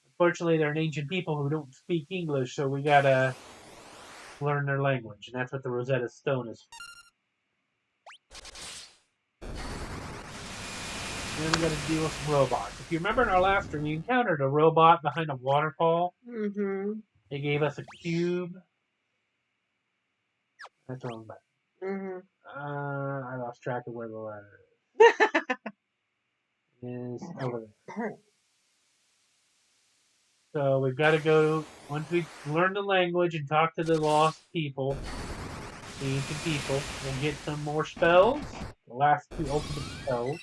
Unfortunately, they're an ancient people who don't speak English, so we gotta learn their language, and that's what the Rosetta Stone is for. And then we gotta deal with some robots. If you remember in our last stream, we encountered a robot behind a waterfall. Mm-hmm. They gave us a cube. That's wrong button. Mm-hmm. I lost track of where the ladder is. Is over there. So we've got to go, once we learn the language and talk to the lost people, the ancient people, we'll get some more spells, the last 2 ultimate spells.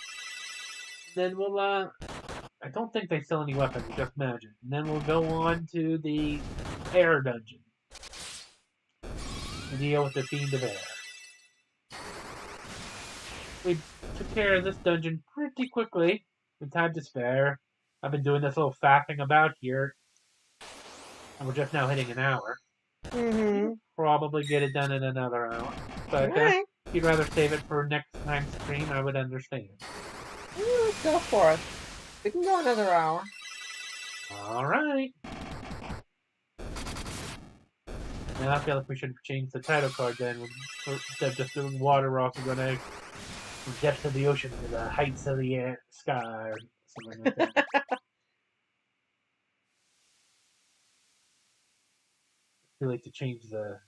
Then we'll, I don't think they sell any weapons, just magic. And then we'll go on to the air dungeon to deal with the Fiend of Air. We took care of this dungeon pretty quickly, with time to spare. I've been doing this little faffing about here, and we're just now hitting an hour. Mm-hmm. Probably get it done in another hour. But Alright. if you'd rather save it for next time's stream, I would understand. Let's go for it. We can go another hour. Alright. Now I feel like we should change the title card then. Instead of just doing water, we're also going to from depths of the ocean to the heights of the sky or something like that. Too late to change the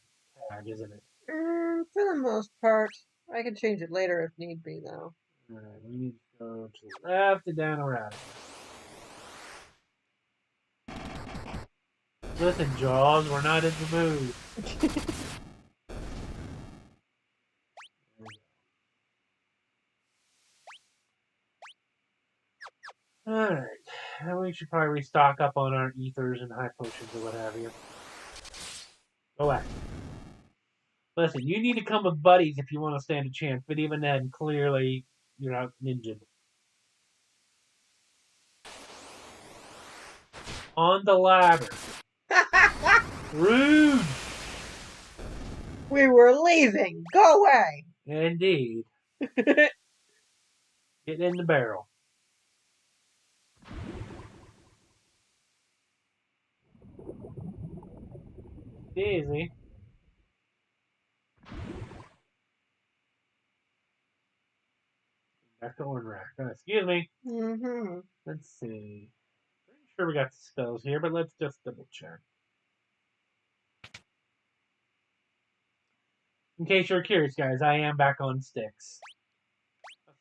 tag, isn't it? For the most part. I can change it later if need be, though. Alright, we need to go to the left and down around. Listen, Jaws, we're not in the mood. Alright, we should probably restock up on our ethers and high potions or what have you. Go back. Listen, you need to come with buddies if you want to stand a chance, but even then, clearly, you're out ninja. On the ladder. Rude! We were leaving! Go away! Indeed. Get in the barrel. Easy. Back to Orn Rack. Excuse me. Mm-hmm. Let's see. Pretty sure we got the spells here, but let's just double check. In case you're curious, guys, I am back on sticks.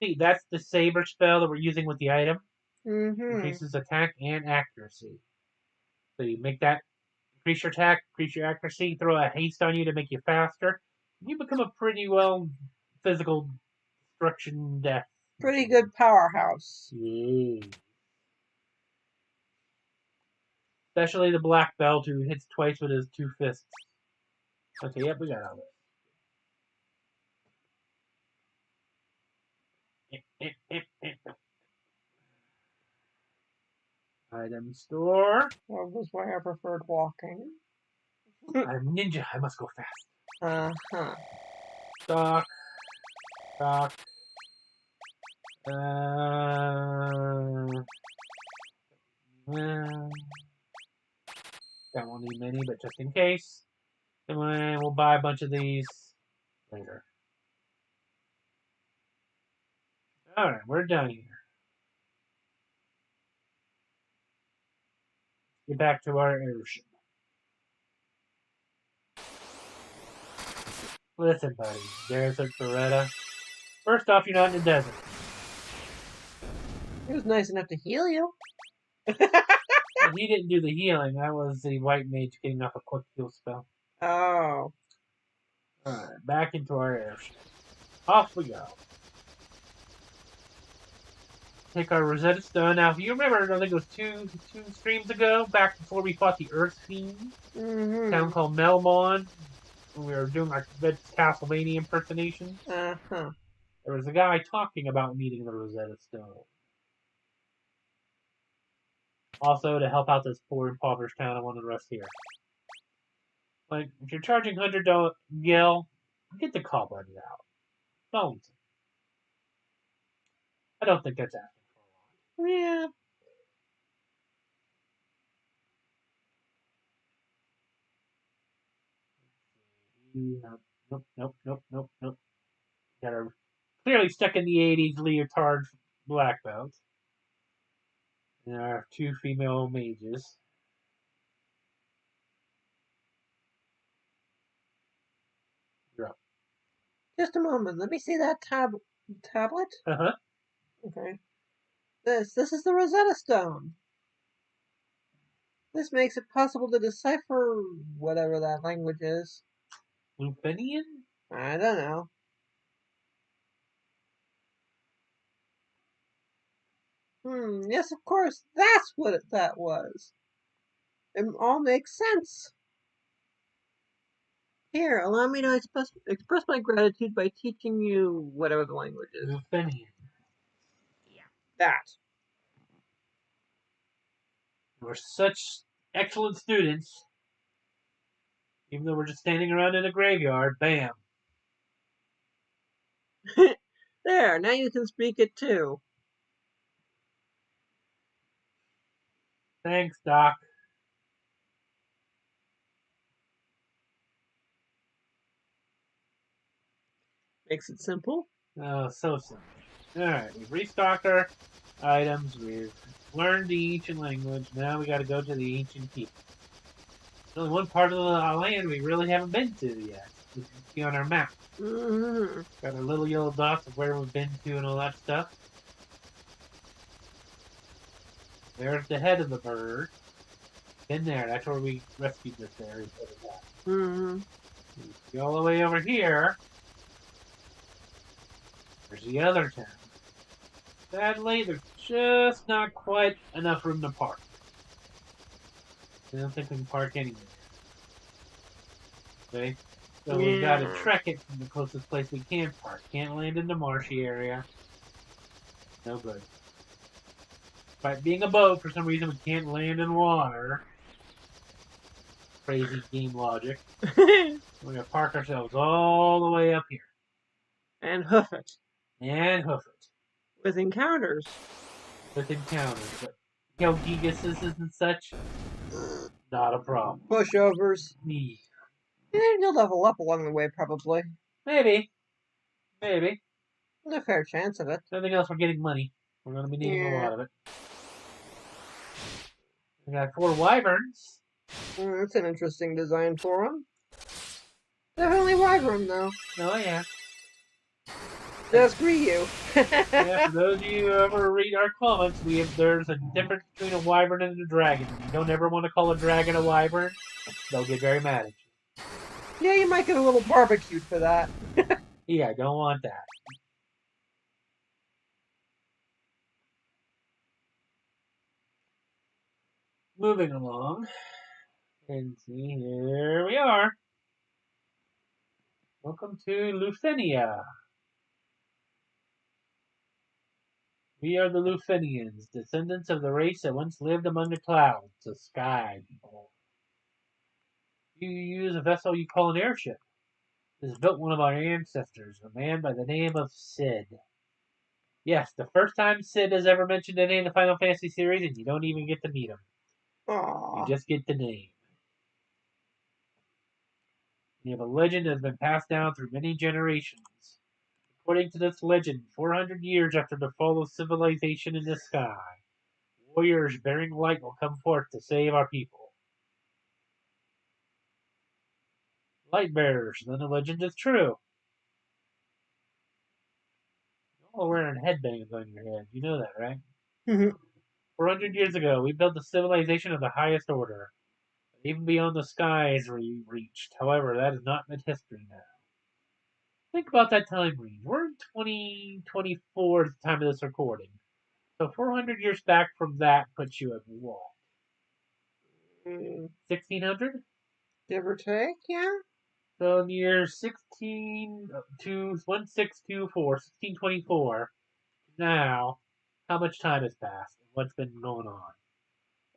See, that's the saber spell that we're using with the item. Mm-hmm. Increases attack and accuracy. So you make that increase your attack, increase your accuracy, throw a haste on you to make you faster. You become a pretty well physical destruction death. Pretty good powerhouse. Yeah. Especially the black belt who hits twice with his 2 fists. Okay, yep, we got all this. Item store. That was why I preferred walking. I'm ninja. I must go fast. Uh-huh. Stock. That won't need many, but just in case. And we'll buy a bunch of these later. Alright, we're done here. Get back to our airship. Listen, buddy, Desert Beretta. First off, you're not in the desert. He was nice enough to heal you. And he didn't do the healing. That was the white mage getting off a quick heal spell. Oh. Alright, back into our airship. Off we go. Take our Rosetta Stone. Now, if you remember, I think it was two streams ago, back before we fought the Earth Fiend, town called Melmon, when we were doing our Castlevania impersonation. Uh-huh. There was a guy talking about needing the Rosetta Stone. Also, to help out this poor impoverished town, I wanted to rest here. Like, if you're charging $100 gil, Get the cobwebs out. Don't. I don't think that's asking for a lot. Yeah. Nope. Got her clearly stuck in the 80s leotard black belt. And our two female mages. You're up. Just a moment. Let me see that tablet. Uh-huh. Okay. This is the Rosetta Stone. This makes it possible to decipher whatever that language is. Lupinian? I don't know. Yes, of course. That's what that was. It all makes sense. Here, allow me to express my gratitude by teaching you whatever the language is. Lupinian. Yeah. That. We're such excellent students. Even though we're just standing around in a graveyard, bam. There, now you can speak it too. Thanks, Doc. Makes it simple. Oh, so simple. Alright, we've restocked our items, we've learned the ancient language, now we gotta go to the ancient people. There's only one part of the land we really haven't been to yet. You can see on our map. Mm-hmm. Got our little yellow dots of where we've been to and all that stuff. There's the head of the bird. Been there, that's where we rescued this area. Mm-hmm. You see all the way over here. There's the other town. Sadly, there's just not quite enough room to park. I don't think we can park anywhere. Okay? So we've got to trek it from the closest place we can park. Can't land in the marshy area. No good. Despite being a boat, for some reason we can't land in water. Crazy game logic. We're going to park ourselves all the way up here. And hoof it. And hoof it. With encounters. With encounters. But Gigases and such, not a problem. Pushovers. Me. You'll level up along the way, probably. Maybe. Maybe. There's a fair chance of it. Nothing else, we're getting money. We're going to be needing a lot of it. We got 4 wyverns. That's an interesting design for them. Definitely wyvern, though. Oh, yeah. Just greet you. Yeah, for those of you who ever read our comments, there's a difference between a wyvern and a dragon. You don't ever want to call a dragon a wyvern. They'll get very mad at you. Yeah, you might get a little barbecued for that. Yeah, don't want that. Moving along. And see, here we are. Welcome to Luthenia. We are the Luthenians, descendants of the race that once lived among the clouds, the sky people. You use a vessel you call an airship. This is built one of our ancestors, a man by the name of Sid. Yes, the first time Sid is ever mentioned in any of the Final Fantasy series, and you don't even get to meet him. Aww. You just get the name. You have a legend that has been passed down through many generations. According to this legend, 400 years after the fall of civilization in the sky, warriors bearing light will come forth to save our people. Light bearers, then the legend is true. You're all wearing headbands on your head. You know that, right? 400 years ago, we built a civilization of the highest order. Even beyond the skies we reached. However, that is not in history now. Think about that time range. We're in 2024 at the time of this recording. So 400 years back from that puts you at what? 1600? Give or take, yeah? So in the year 1624, now, how much time has passed? What's been going on?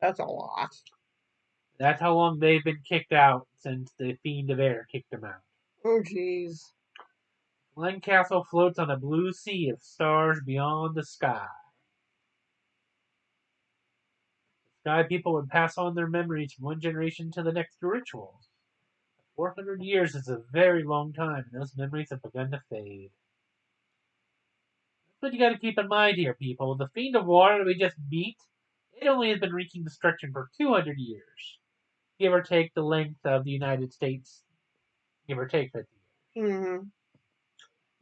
That's a lot. That's how long they've been kicked out since the Fiend of Air kicked them out. Oh, jeez. Glen Castle floats on a blue sea of stars beyond the sky. The sky people would pass on their memories from one generation to the next through rituals. 400 years is a very long time, and those memories have begun to fade. That's what you gotta keep in mind here, people. The Fiend of Water we just beat, it only has been wreaking destruction for 200 years. Give or take the length of the United States, give or take 50 years. Mm-hmm.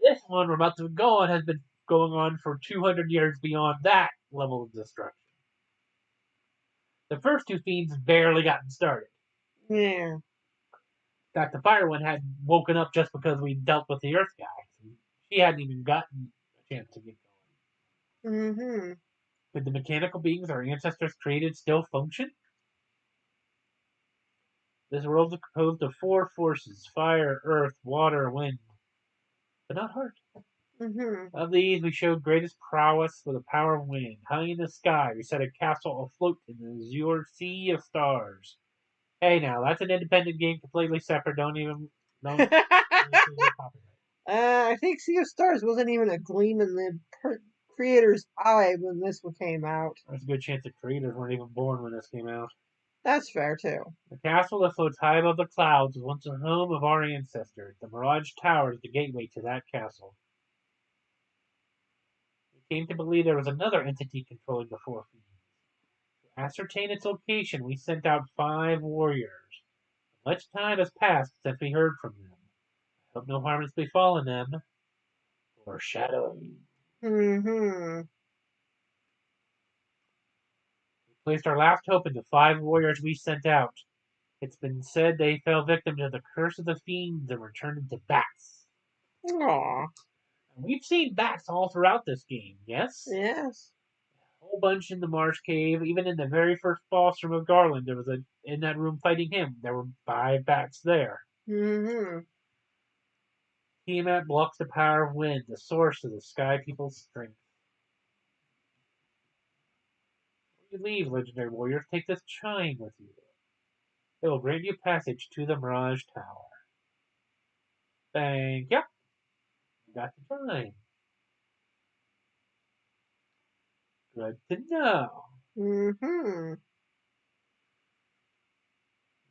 This one we're about to go on has been going on for 200 years beyond that level of destruction. The first two fiends barely gotten started. Yeah. In fact, the fire one had woken up just because we dealt with the earth guy. She hadn't even gotten a chance to get going. Mm-hmm. Could the mechanical beings our ancestors created still function? This world is composed of 4 forces: fire, earth, water, wind, but not heart. Mm-hmm. Of these, we showed greatest prowess with the power of wind. High in the sky, we set a castle afloat in the azure sea of stars. Hey, now that's an independent game, completely separate. Don't copyright. I think Sea of Stars wasn't even a gleam in the creator's eye when this one came out. There's a good chance the creators weren't even born when this came out. That's fair, too. The castle that floats high above the clouds was once the home of our ancestors. The Mirage Tower is the gateway to that castle. We came to believe there was another entity controlling the 4 fiends. To ascertain its location, we sent out 5 warriors. Much time has passed since we heard from them. I hope no harm has befallen them. Foreshadowing. Mm-hmm. We placed our last hope in the 5 warriors we sent out. It's been said they fell victim to the curse of the fiends and were turned into bats. Aw. And we've seen bats all throughout this game, yes? Yes. A whole bunch in the Marsh Cave. Even in the very first boss room of Garland, there was in that room fighting him. There were 5 bats there. Mm-hmm. Tiamat blocks the power of wind, the source of the sky people's strength. Before you leave, legendary warriors, take this chime with you. It will grant you passage to the Mirage Tower. Thank you. You got the chime. Good to know. Mm-hmm.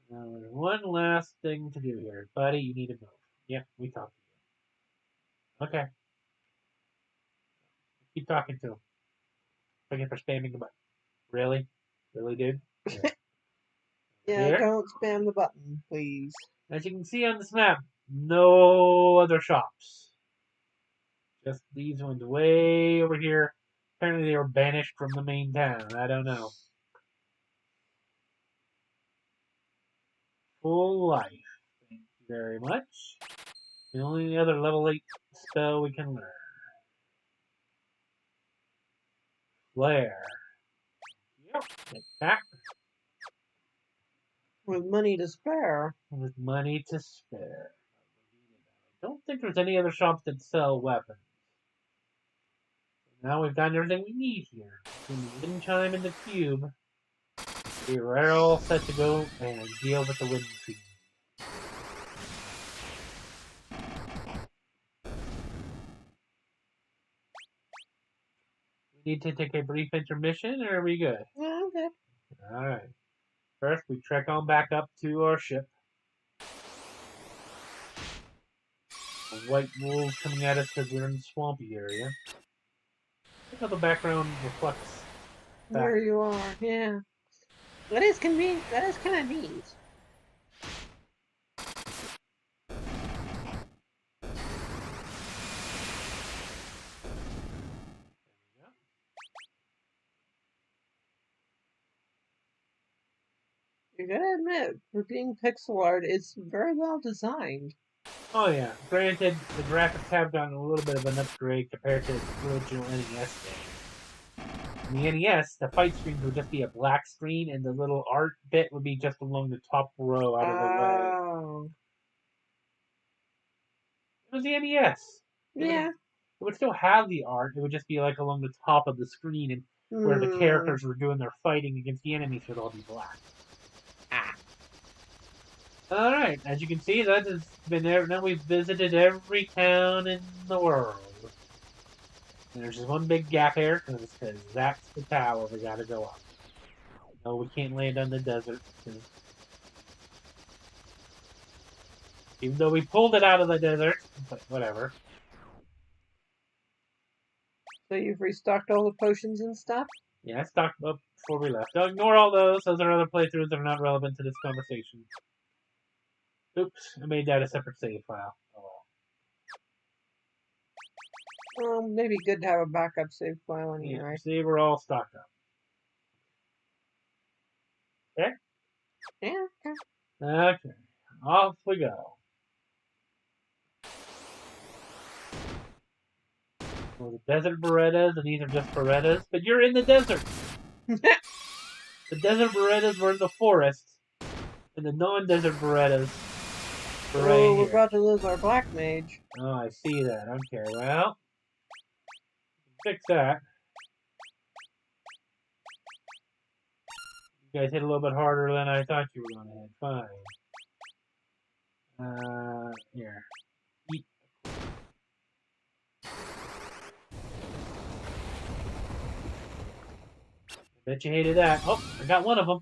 Now, there's one last thing to do here. Buddy, you need to move. Yep, we talked to you. Okay. Keep talking to him. Thank you for spamming the button. Really? Really, dude? Yeah, Here? don't spam the button, please. As you can see on this map, no other shops. Just these ones way over here. Apparently they were banished from the main town. I don't know. Full life. Thank you very much. The only other level 8 spell we can learn. Flare. Yep, get back. With money to spare. With money to spare. I don't think there's any other shops that sell weapons. Now we've got everything we need here. Between the wind chime and the cube, we're all set to go and deal with the wind fiend. We need to take a brief intermission, or are we good? Yeah, okay. Alright. First, we trek on back up to our ship. The white wolves coming at us because we're in the swampy area. Look how the background reflects back. There you are, yeah. That is convenient. That is kind of neat. You gotta admit, for being pixel art, it's very well designed. Oh yeah, granted, the graphics have gotten a little bit of an upgrade compared to the original NES game. In the NES, the fight screens would just be a black screen, and the little art bit would be just along the top row out of the way. Oh. It was the NES. Yeah. It would still have the art, it would just be like along the top of the screen, and where the characters were doing their fighting against the enemies would all be black. Ah. Alright, as you can see, that has been there. Now we've visited every town in the world. And there's just one big gap here, because that's the tower we gotta go up. No, we can't land on the desert, because even though we pulled it out of the desert, but whatever. So you've restocked all the potions and stuff? Yeah, I stocked up before we left. Don't ignore all those. Those are other playthroughs that are not relevant to this conversation. Oops, I made that a separate save file. Oh well. Well, maybe good to have a backup save file Yeah, anyway. see, we're all stocked up. Okay? Yeah, okay. Okay, off we go. Well, the desert Berettas, and these are just Berettas, but you're in the desert! The desert Berettas were in the forest, and the non-desert Berettas were right Oh, we're here. about to lose our black mage. Oh, I see that. Okay, well, fix that. You guys hit a little bit harder than I thought you were going to hit. Fine. Here. Eat. Bet you hated that. Oh, I got one of them.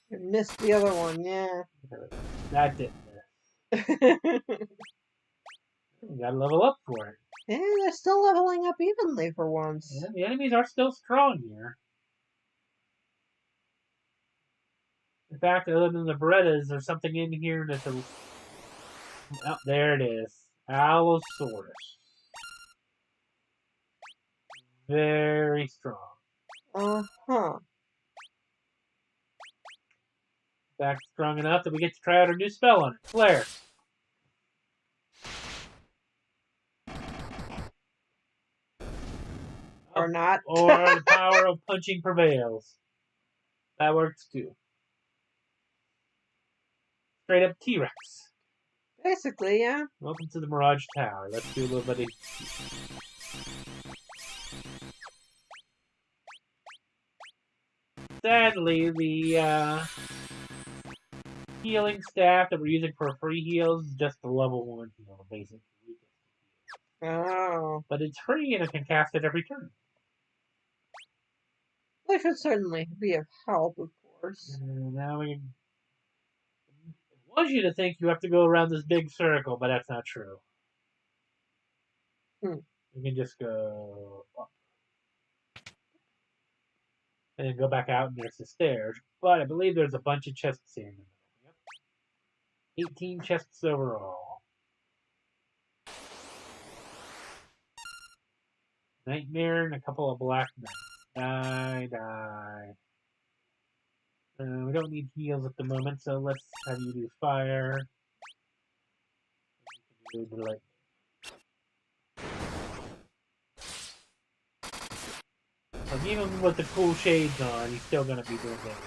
You missed the other one, yeah. That didn't miss. You gotta level up for it. Yeah, they're still leveling up evenly for once. Yeah, the enemies are still strong here. In fact, other than the Berettas, there's something in here that's a... Oh, there it is. Allosaurus. Very strong. Uh-huh. In fact, strong enough that we get to try out our new spell on it. Flare. Or not. Or the power of punching prevails. That works too. Straight up T-Rex. Basically, yeah. Welcome to the Mirage Tower. Let's do a little bit of... Sadly, the healing staff that we're using for free heals is just the level 1 heal, basically. Oh. But it's free and it can cast it every turn. Which would certainly be of help, of course. Now we can... I want you to think you have to go around this big circle, but that's not true. Hmm. You can just go up. And then go back out and there's the stairs. But I believe there's a bunch of chests here in the middle. Yep. 18 chests overall. Nightmare and a couple of black knights. Die. We don't need heals at the moment, so let's have you do fire. You can do the lightning. Like, even with the cool shades on, he's still gonna be doing damage.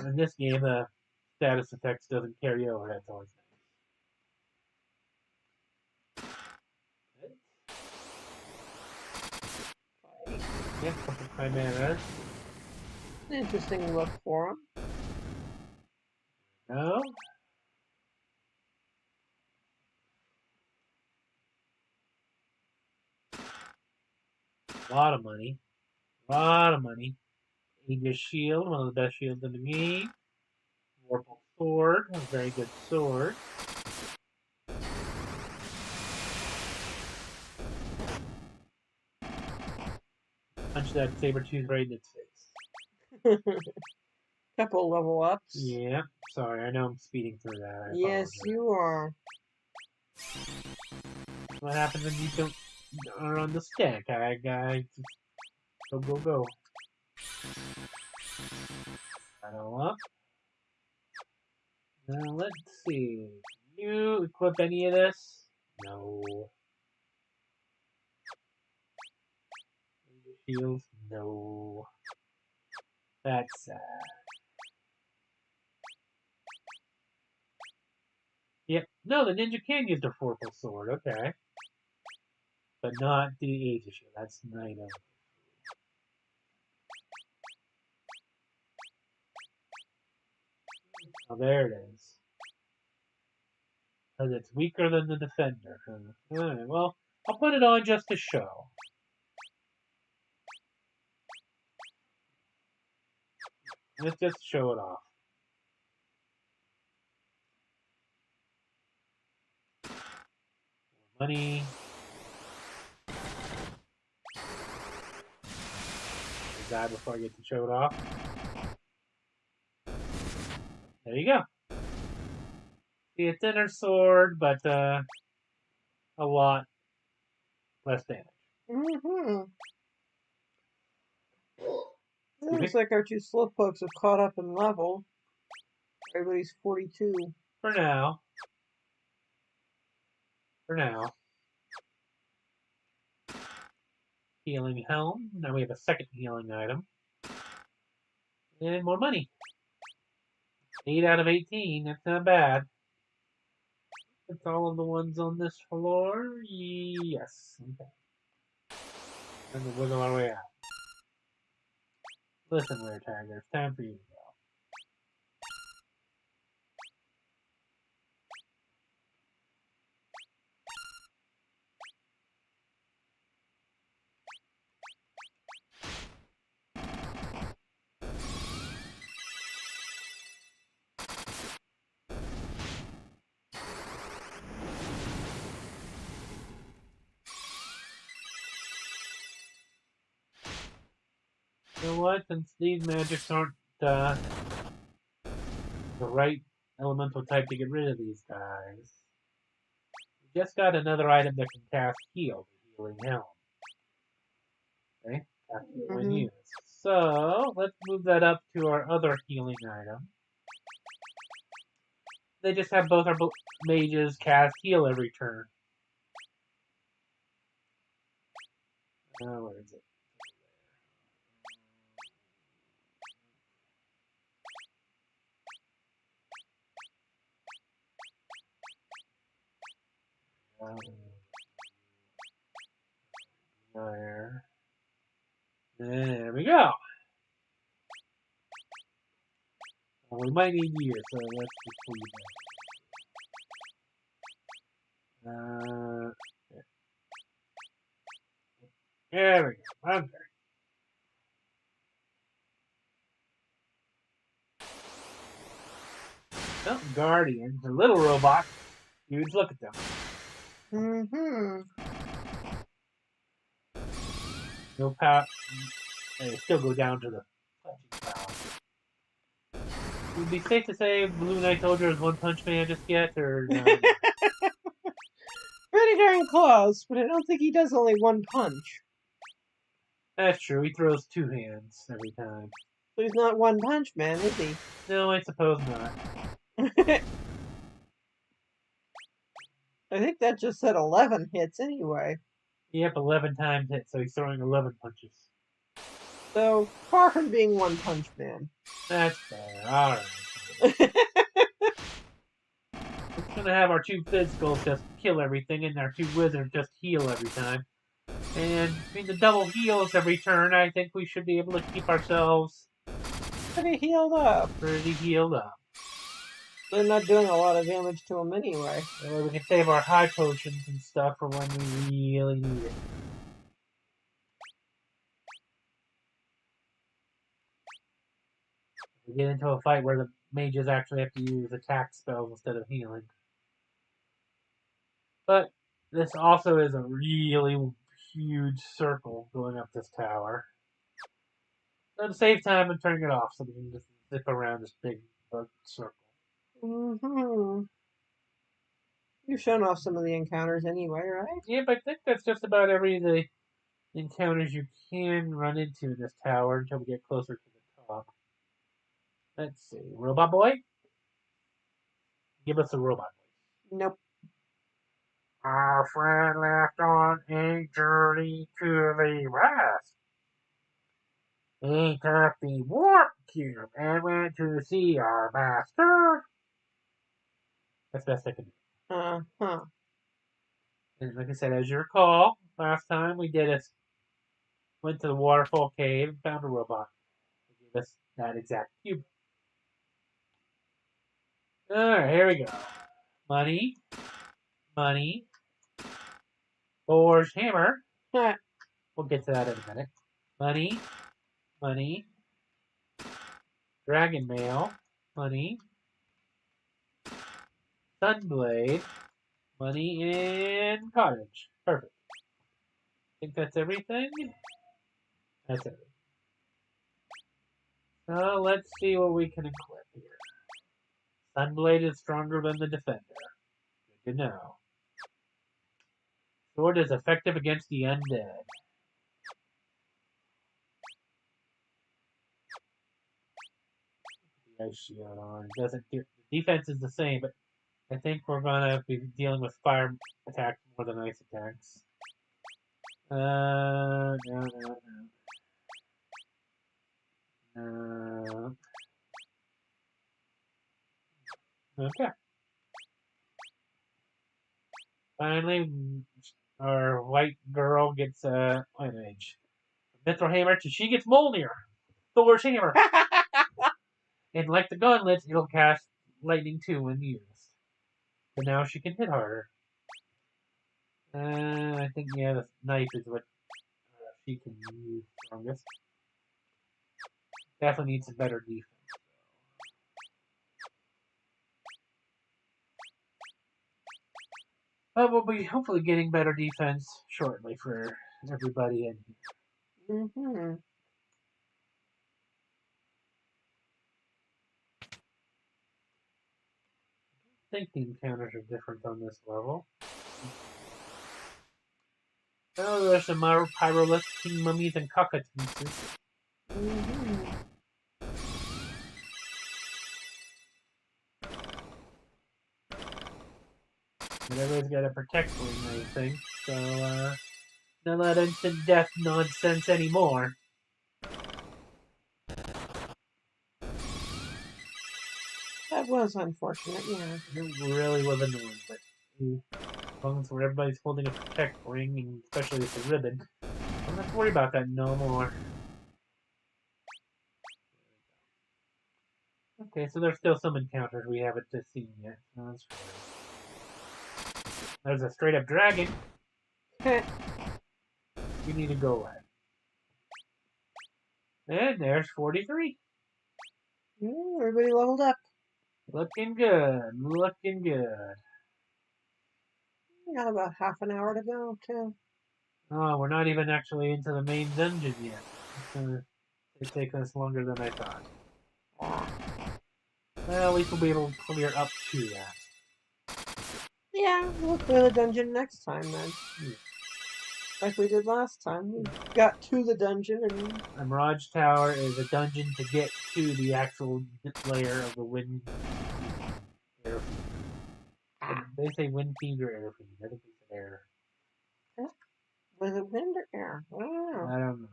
In this game, the status effects doesn't carry over. That's always nice. Yeah, couple chimeras. Interesting look for him. No. A lot of money. A lot of money. Aegis Shield, one of the best shields in the game. Vorpal Sword, a very good sword. Punch that saber-tooth right in its face. Couple level ups. Yeah, sorry, I know I'm speeding through that. Yes, you are. What happens when you don't are on the stack? I just go. Battle up. Now let's see. You equip any of this? No. Shields? No. That's sad. Yep. No, the ninja can use the purple sword. Okay. But not the Aegis shield. That's an item. Oh, there it is. Because it's weaker than the defender. Alright, well, I'll put it on just to show. Let's just show it off. Money. Die before I get to show it off. There you go. See, a thinner sword, but a lot less damage. Mm-hmm. Excuse Looks me. like our two slowpokes have caught up in level. Everybody's 42. For now. For now. Healing helm. Now we have a second healing item. And more money. 8 out of 18. That's not bad. That's all of the ones on this floor. Yes. Okay. And we'll wiggle our way out. Listen, Rare Tagger, it's time for you to go. You know what? Since these magics aren't the right elemental type to get rid of these guys, we just got another item that can cast heal, the healing helm. Okay, cast heal when used. So let's move that up to our other healing item. They just have both our mages cast heal every turn. Where is it? There. There we go. Well, we might need years, so let's just leave that. There we go. Okay. Oh, Guardians, a little robot. Huge, look at them. Mm-hmm. No power. They still go down to the punching power. Would it be safe to say Blue Knight Soldier is One Punch Man just yet, or no? Pretty darn close, but I don't think he does only one punch. That's true. He throws two hands every time. So he's not One Punch Man, is he? No, I suppose not. I think that just said 11 hits anyway. Yep, 11 times hit, so he's throwing 11 punches. So, far from being One Punch Man. That's fair. Alright. We're gonna have our two physicals just kill everything, and our two wizards just heal every time. And between the double heals every turn, I think we should be able to keep ourselves Pretty healed up. pretty healed up. They're not doing a lot of damage to him anyway. That way we can save our high potions and stuff for when we really need it. We get into a fight where the mages actually have to use attack spells instead of healing. But this also is a really huge circle going up this tower. So to save time, I'm turning it off so we can just zip around this big circle. Mm-hmm. You've shown off some of the encounters anyway, right? Yeah, but I think that's just about every of the encounters you can run into in this tower until we get closer to the top. Let's see. Robot Boy? Give us a robot voice. Nope. Our friend left on a journey to the west. He took the warp cube and went to see our master. That's the best I can do. Uh-huh. And like I said, as you recall, last time we went to the waterfall cave and found a robot. It gave us that exact cube. Alright, here we go. Money, money, forged hammer. We'll get to that in a minute. Money, money, dragon mail, money, sunblade, money, and cottage. Perfect. I think that's everything. That's everything. So let's see what we can equip here. Sunblade is stronger than the defender. Good to know. Sword is effective against the undead. The ice shield on. It doesn't get, the defense is the same, but I think we're gonna be dealing with fire attacks more than ice attacks. No. Okay. Finally, our white girl gets white mage. Mithril hammer, she gets Mjolnir. Thor's hammer. And like the gauntlets, it'll cast lightning too when used. But now she can hit harder. I think, yeah, the knife is what she can use strongest. Definitely needs some better defense. But we'll be hopefully getting better defense shortly for everybody in here. Mm-hmm. I think the encounters are different on this level. Oh, there's some pyrolith king mummies and cockatrices. Mm-hmm. But everybody's got a protect ring, I think. So, none of that instant death nonsense anymore. That was unfortunate, yeah. It really was annoying, but as long as everybody's holding a protect ring, and especially with the ribbon, I don't have to worry about that no more. Okay, so there's still some encounters we haven't just seen yet. So that's fine. There's a straight up dragon. You need to go away. And there's 43. Everybody leveled up. Looking good. Looking good. Got about half an hour to go, too. Oh, we're not even actually into the main dungeon yet. It's taking us longer than I thought. Well, at least we'll be able to clear up to that. Yeah, we'll clear the dungeon next time, then. Yeah. Like we did last time. We got to the dungeon and... The Mirage Tower is a dungeon to get to the actual layer of the wind air fiend. They say wind fiend or air fiend. I think they said air. Was it wind or air? I don't know. I don't know.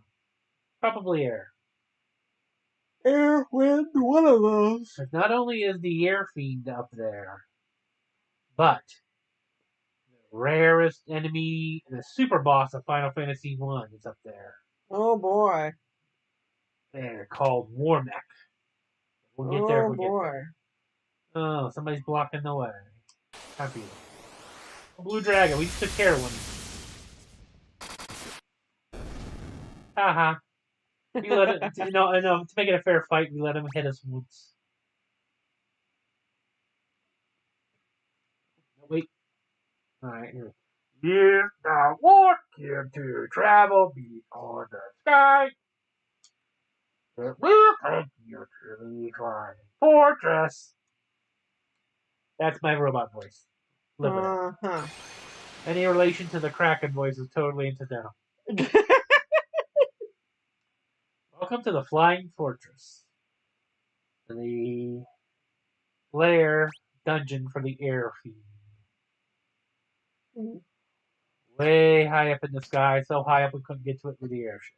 Probably air. Air, wind, one of those. But not only is the air fiend up there, but the rarest enemy, the super boss of Final Fantasy 1 is up there. Oh boy. They're called Warmech. We'll get there if we get boy. there. Oh, somebody's blocking the way. Happy. Blue dragon, we just took care of one. Haha. We let it, I know, to make it a fair fight, we let him hit us once. No, wait. Alright, here. If thou want him to travel beyond the sky, it will take you to the flying fortress. That's my robot voice. Live with it. Uh-huh. Any relation to the Kraken voice is totally incidental. Welcome to the Flying Fortress. The lair dungeon for the air fiend. Way high up in the sky, so high up we couldn't get to it with the airship.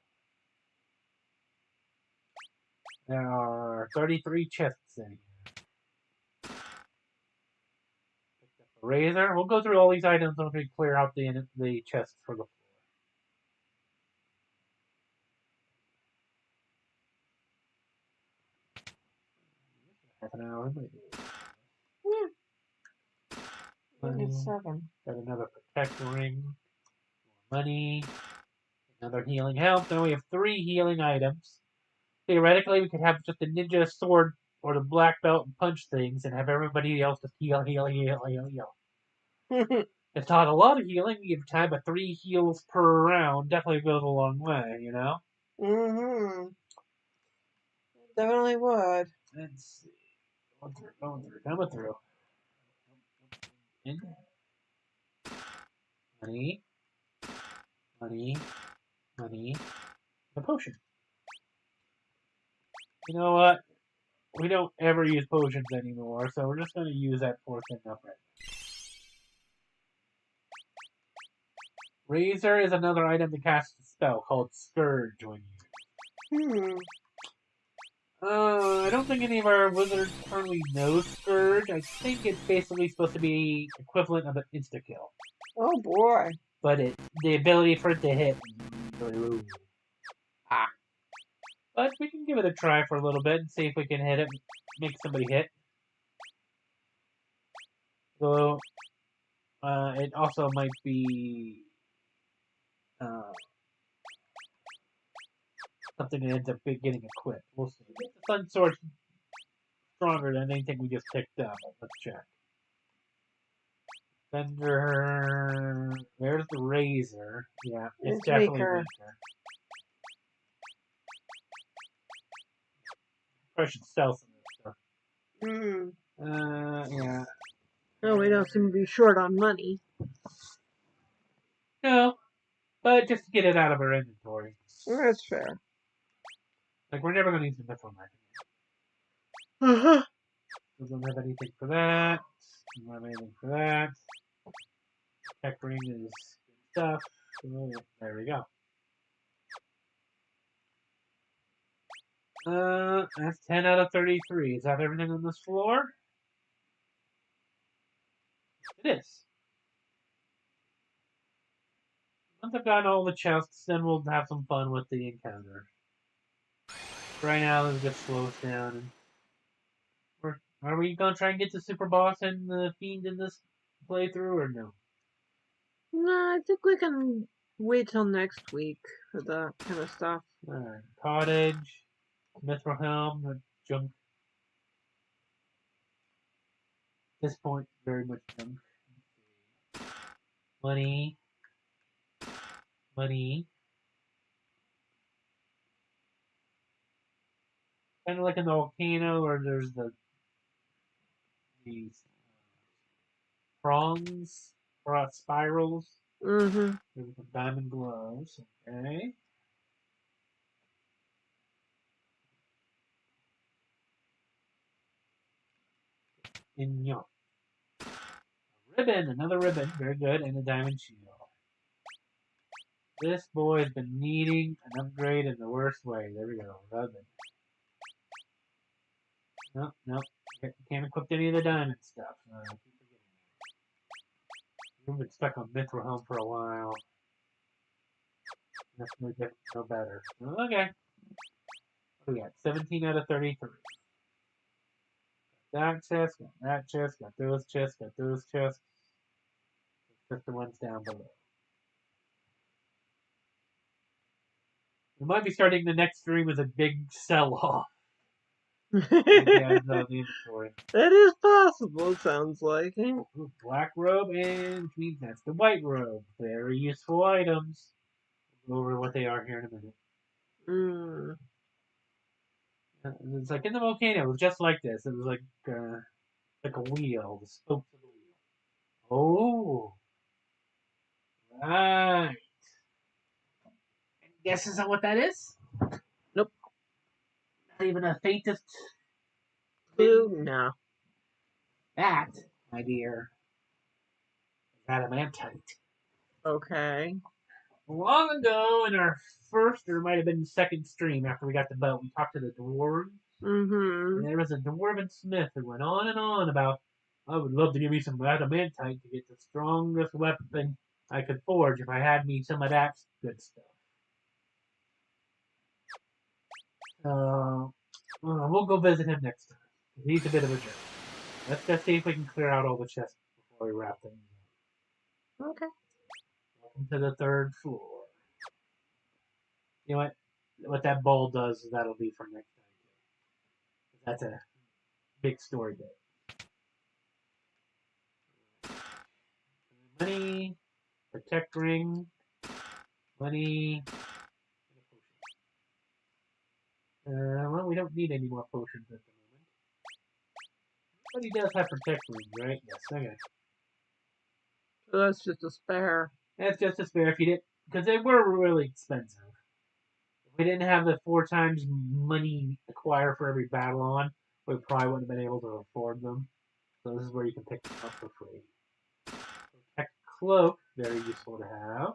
There are 33 chests in here. Picked up Razor. We'll go through all these items once we clear out the chests for the floor. Half an hour. Maybe 7. Got another protect ring. More money. Another healing health. Now we have 3 healing items. Theoretically, we could have just the ninja sword or the black belt and punch things and have everybody else just heal. It's taught a lot of healing. You have time, but 3 heals per round definitely goes a long way, you know? Mm-hmm. Definitely would. Let's see. Coming through. In. Money. The potion. You know what? We don't ever use potions anymore, so we're just going to use that 4th thing up right now. Razor is another item to cast a spell called Scourge when used. I don't think any of our wizards currently know Scourge. I think it's basically supposed to be equivalent of an insta-kill. Oh boy. But the ability for it to hit But we can give it a try for a little bit and see if we can hit it, make somebody hit. So, it also might be something that ends up getting equipped. We'll see. The Sun Sword's stronger than anything we just picked up. Let's check. Fender. There's the Razor. Yeah, it's definitely weaker. Precious stealth and stuff. Yeah. Oh, we don't seem to be short on money. No, but just to get it out of our inventory. That's fair. Like, we're never going to use the Mithril Knife again. Uh-huh. We don't have anything for that. We don't have anything for that. Tech ring is good stuff. So, there we go. That's 10 out of 33. Is that everything on this floor? It is. Once I've gotten all the chests, then we'll have some fun with the encounter. Right now, this just slows down. Are we gonna try and get the super boss and the fiend in this playthrough, or no? No, I think we can wait till next week for that kind of stuff. Alright, cottage, mithril helm, the junk. At this point, very much junk. Money. Kind of like in the volcano where there's these prongs, or spirals. Mm-hmm. There's the diamond gloves. Okay. In yo. Ribbon, another ribbon, very good, and a diamond shield. This boy has been needing an upgrade in the worst way. There we go, ribbon. Nope. Can't equip any of the diamond stuff. I keep forgetting that. We've been stuck on mithril helm for a while. That's no better. Okay. What do we got? 17 out of 33. Got that chest, got that chest, got those chests, got those chests. Just the ones down below. We might be starting the next stream with a big sell-off. The inventory. That is possible, it sounds like. Ooh, black robe, and which means that's the white robe. Very useful items. We'll go over what they are here in a minute. It's like in the volcano, it was just like this. It was like a wheel, the spokes of the wheel. Oh, right. Any guesses on what that is? Nope. Not even a faintest clue? No. That, my dear, is adamantite. Okay. Long ago, in our first, or it might have been second stream after we got the boat, we talked to the dwarves. Mm-hmm. And there was a dwarven smith who went on and on about I would love to give me some adamantite to get the strongest weapon I could forge if I had me some of that good stuff. We'll go visit him next time. He's a bit of a jerk. Let's just see if we can clear out all the chests before we wrap things up. Okay. Welcome to the 3rd floor. You know what? What that bowl does is that'll be for next time too. That's a big story bit. Money, protect ring, money, well, we don't need any more potions at the moment. But he does have protect rings, right? Yes, okay. So that's just a spare. That's just a spare if you didn't, because they were really expensive. If we didn't have the 4 times money acquired for every battle on, we probably wouldn't have been able to afford them. So this is where you can pick them up for free. Protect cloak, very useful to have.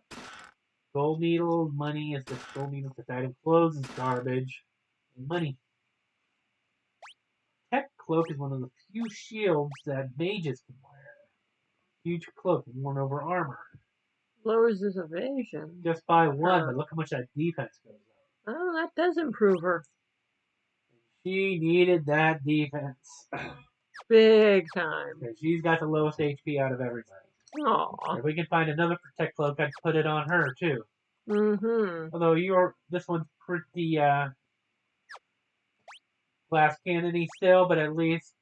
Gold needle, money is the gold needle this item. Clothes is garbage. And money. Tech cloak is one of the few shields that mages can wear. Huge cloak worn over armor. Lowers his evasion. Just by 1, but look how much that defense goes up. Oh, that does improve her. She needed that defense. Big time. She's got the lowest HP out of everybody. Aw. If we can find another protect cloak, I'd put it on her too. Mm-hmm. Although this one's pretty glass cannony still, but at least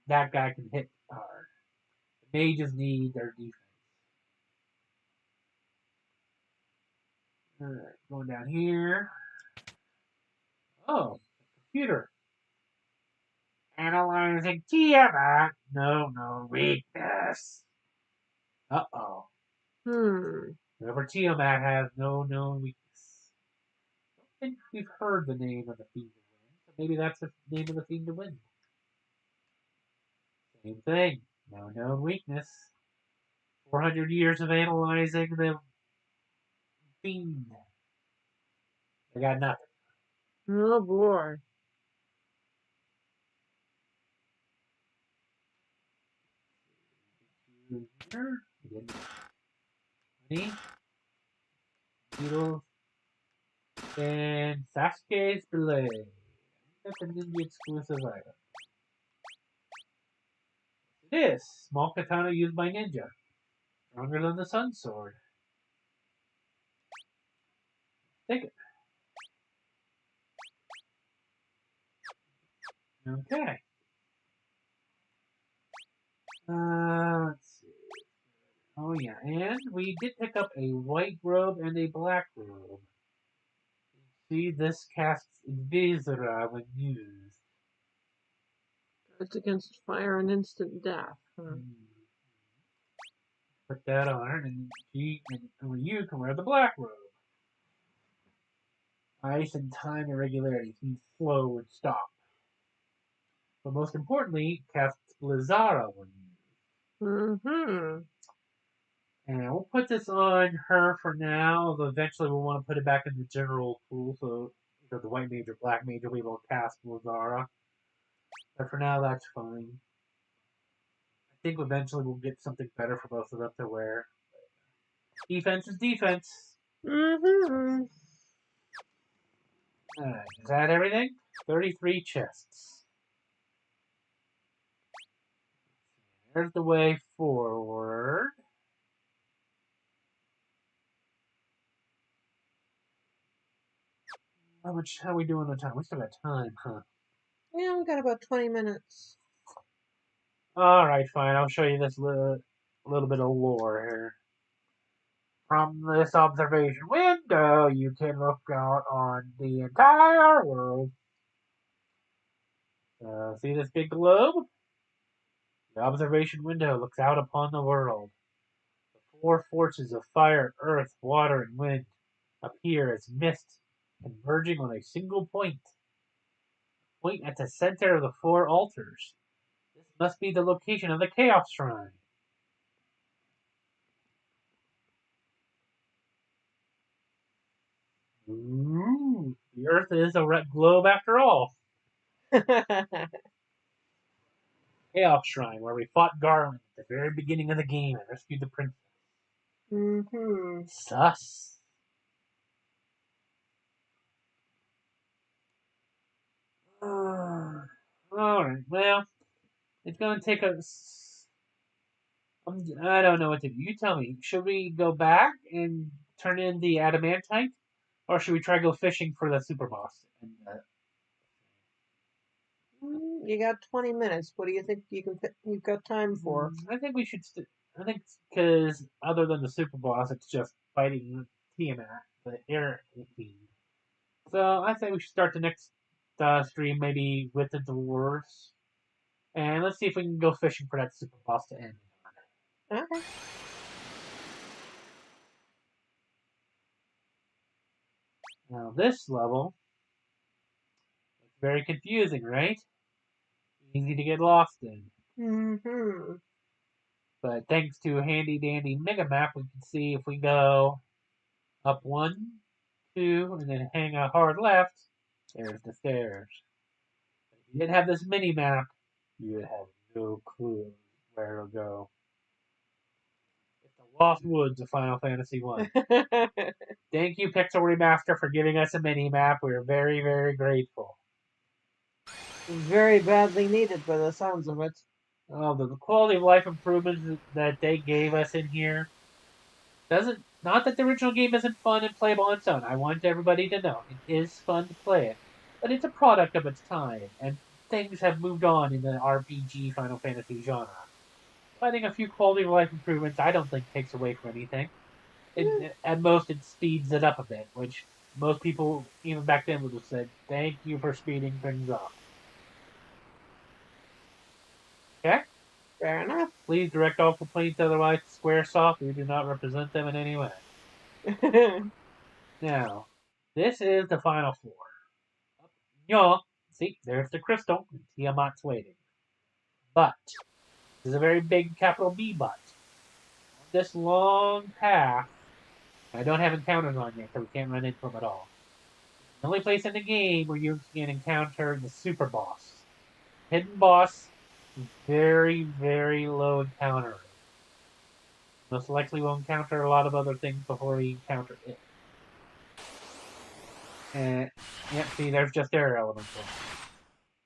that guy can hit hard. The mages need their defense. Alright, going down here. Oh, computer. Analyzing Tiamat. No weakness. Uh-oh. Whoever Tiamat has no known weakness. I don't think we've heard the name of the Fiend to Win, so maybe that's the name of the Fiend to Win. Same thing. No known weakness. 400 years of analyzing the Fiend. I got nothing. Oh boy. Here. Money. Needles. And Sasuke's Blade. That's a ninja exclusive item. It is. Small katana used by ninja. Stronger than the Sun Sword. Take it. Okay. Let's see. Oh yeah, and we did pick up a white robe and a black robe. See, this casts Invisora when used. It's against fire and instant death. Put that on, and only you can wear the black robe. Ice and time irregularities means slow and stop. But most importantly, casts Blizzara when used. Mm-hmm. And we'll put this on her for now, although eventually we'll want to put it back in the general pool, so the white mage or black mage will be able to cast Blizzara. But for now, that's fine. I think eventually we'll get something better for both of them to wear. Defense is defense. Mm-hmm. Alright, is that everything? 33 chests. There's the way forward. How are we doing on time? We still got time, huh? Yeah, we got about 20 minutes. Alright, fine. I'll show you this little bit of lore here. From this observation window, you can look out on the entire world. See this big globe? The observation window looks out upon the world. The 4 forces of fire, earth, water, and wind appear as mist, converging on a single point. Point at the center of the 4 altars. This must be the location of the Chaos Shrine. Ooh, the Earth is a red globe after all. Payoff Shrine, where we fought Garland at the very beginning of the game and rescued the princess. Mm-hmm. Sus. Alright, well, it's going to take us. I don't know what to do. You tell me. Should we go back and turn in the adamantite? Or should we try go fishing for the super boss? You got 20 minutes. What do you think you've got time for? I think we should. I think because other than the super boss, it's just fighting Tiamat, the air fiend. So I think we should start the next stream maybe with the dwarves, and let's see if we can go fishing for that super boss to end. Okay. Now this level, it's very confusing, right? Easy to get lost in. Mm-hmm. But thanks to a handy dandy mega map, we can see if we go up 1, 2, and then hang a hard left, there's the stairs. If you didn't have this mini map, you would have no clue where to go. It's the Lost Woods of Final Fantasy 1. Thank you, Pixel Remaster, for giving us a mini map. We're very, very grateful. Very badly needed by the sounds of it. Oh, the quality of life improvements that they gave us in here doesn't. Not that the original game isn't fun and playable on its own. I want everybody to know it is fun to play it, but it's a product of its time, and things have moved on in the RPG Final Fantasy genre. Finding a few quality of life improvements, I don't think takes away from anything. At most, it speeds it up a bit, which most people, even back then, would have said, "Thank you for speeding things up." Okay? Fair enough. Please direct all complaints otherwise to Squaresoft. We do not represent them in any way. Now, this is the final floor. Yeah, see, there's the crystal, and Tiamat's waiting. But, this is a very big capital B but. On this long path, I don't have encounters on yet, so we can't run into them at all. It's the only place in the game where you can encounter the super boss. Hidden boss, very, very low encounter rate. Most likely we'll encounter a lot of other things before we encounter it. And, yep, see, there's just air elemental.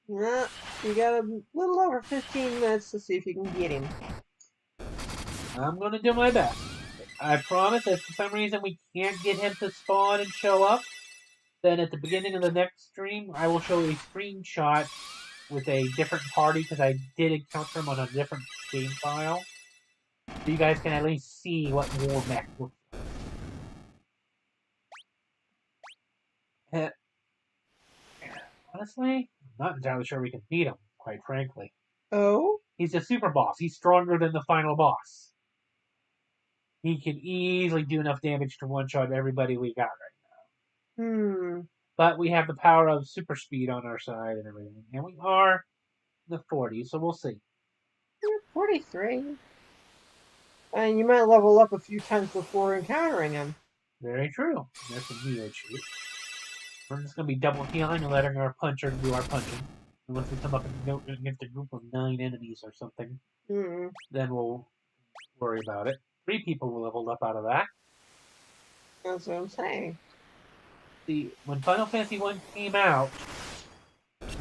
Yeah, you got a little over 15 minutes to see if you can get him. I'm going to do my best. I promise if for some reason we can't get him to spawn and show up, then at the beginning of the next stream, I will show a screenshot with a different party because I did encounter him on a different game file. So you guys can at least see what War Mech looks like. Honestly, I'm not entirely sure we can beat him, quite frankly. Oh? He's a super boss. He's stronger than the final boss. He can easily do enough damage to one-shot everybody we got right now. But we have the power of super speed on our side and everything. And we are in the 40s, so we'll see. You're 43. And you might level up a few times before encountering him. Very true. That's a weird shoot. We're just going to be double healing and letting our puncher do our punching. Unless we come up against a group of 9 enemies or something, then we'll worry about it. 3 people will level up out of that. That's what I'm saying. See, when Final Fantasy 1 came out,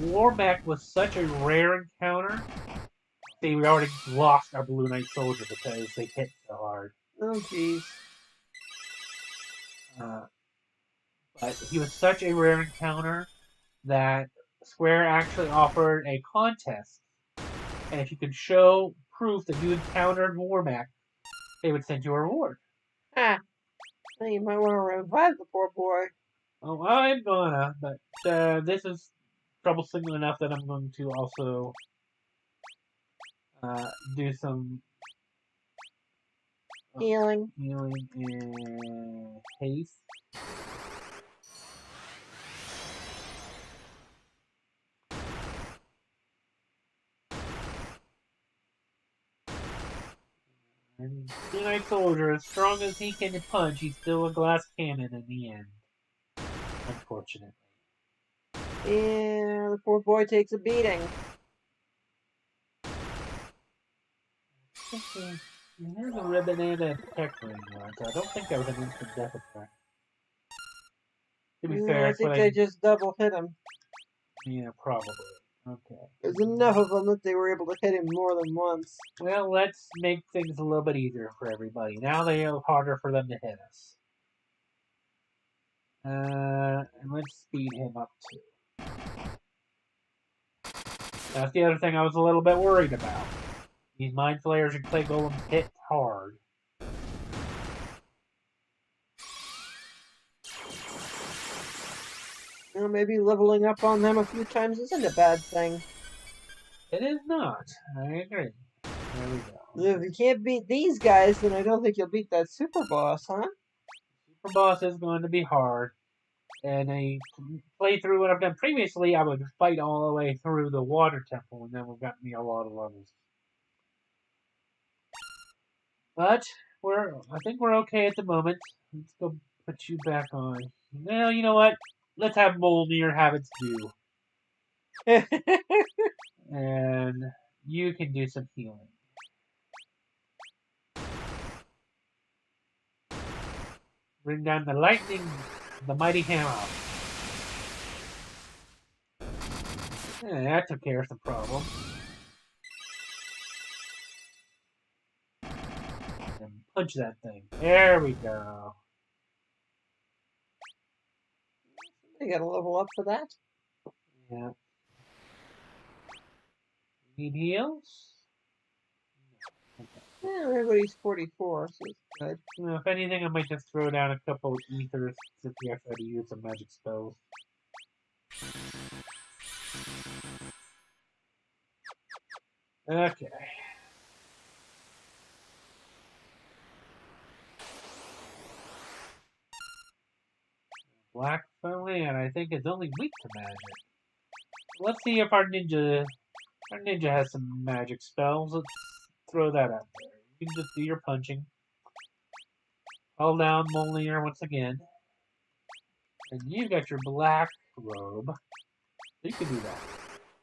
War Mech was such a rare encounter. See, we already lost our Blue Knight Soldier because they hit so hard. Oh, jeez. But he was such a rare encounter that Square actually offered a contest. And if you could show proof that you encountered War Mech, they would send you a reward. Ah. Well, you might want to revive the poor boy. Oh, I'm gonna, but this is troublesome enough that I'm going to also do some Healing. Healing and haste. And Blue Knight Soldier, as strong as he can punch, he's still a glass cannon in the end. Unfortunately. Yeah, the poor boy takes a beating. Okay. Here's a ribbon and a tech ring one, so I don't think that was an instant death attack. To be fair, I that's what think they just double hit him. Yeah, probably. Okay. There's enough of them that they were able to hit him more than once. Well, let's make things a little bit easier for everybody. Now they are harder for them to hit us. And let's speed him up too. That's the other thing I was a little bit worried about. These Mind Flayers and Clay Golems hit hard. Maybe leveling up on them a few times isn't a bad thing. It is not. I agree. There we go. If you can't beat these guys, then I don't think you'll beat that super boss, huh? Super boss is going to be hard. And a playthrough what I've done previously, I would fight all the way through the water temple, and that would got me a lot of levels. But I think we're okay at the moment. Let's go put you back on. Well, you know what? Let's have Molnir have its due. And you can do some healing. Bring down the lightning, the mighty hammer. Yeah, that took care of some problem. And punch that thing. There we go. You gotta level up for that. Yeah. Need heals? Okay. Yeah, everybody's 44, so it's good. Well, if anything, I might just throw down a couple of ethers if we actually had to use some magic spells. Okay. Black Land, I think, is only weak to magic. Let's see if our ninja has some magic spells. Let's throw that out there. You can just do your punching. Hold down Molnir once again. And you got your black robe. You can do that.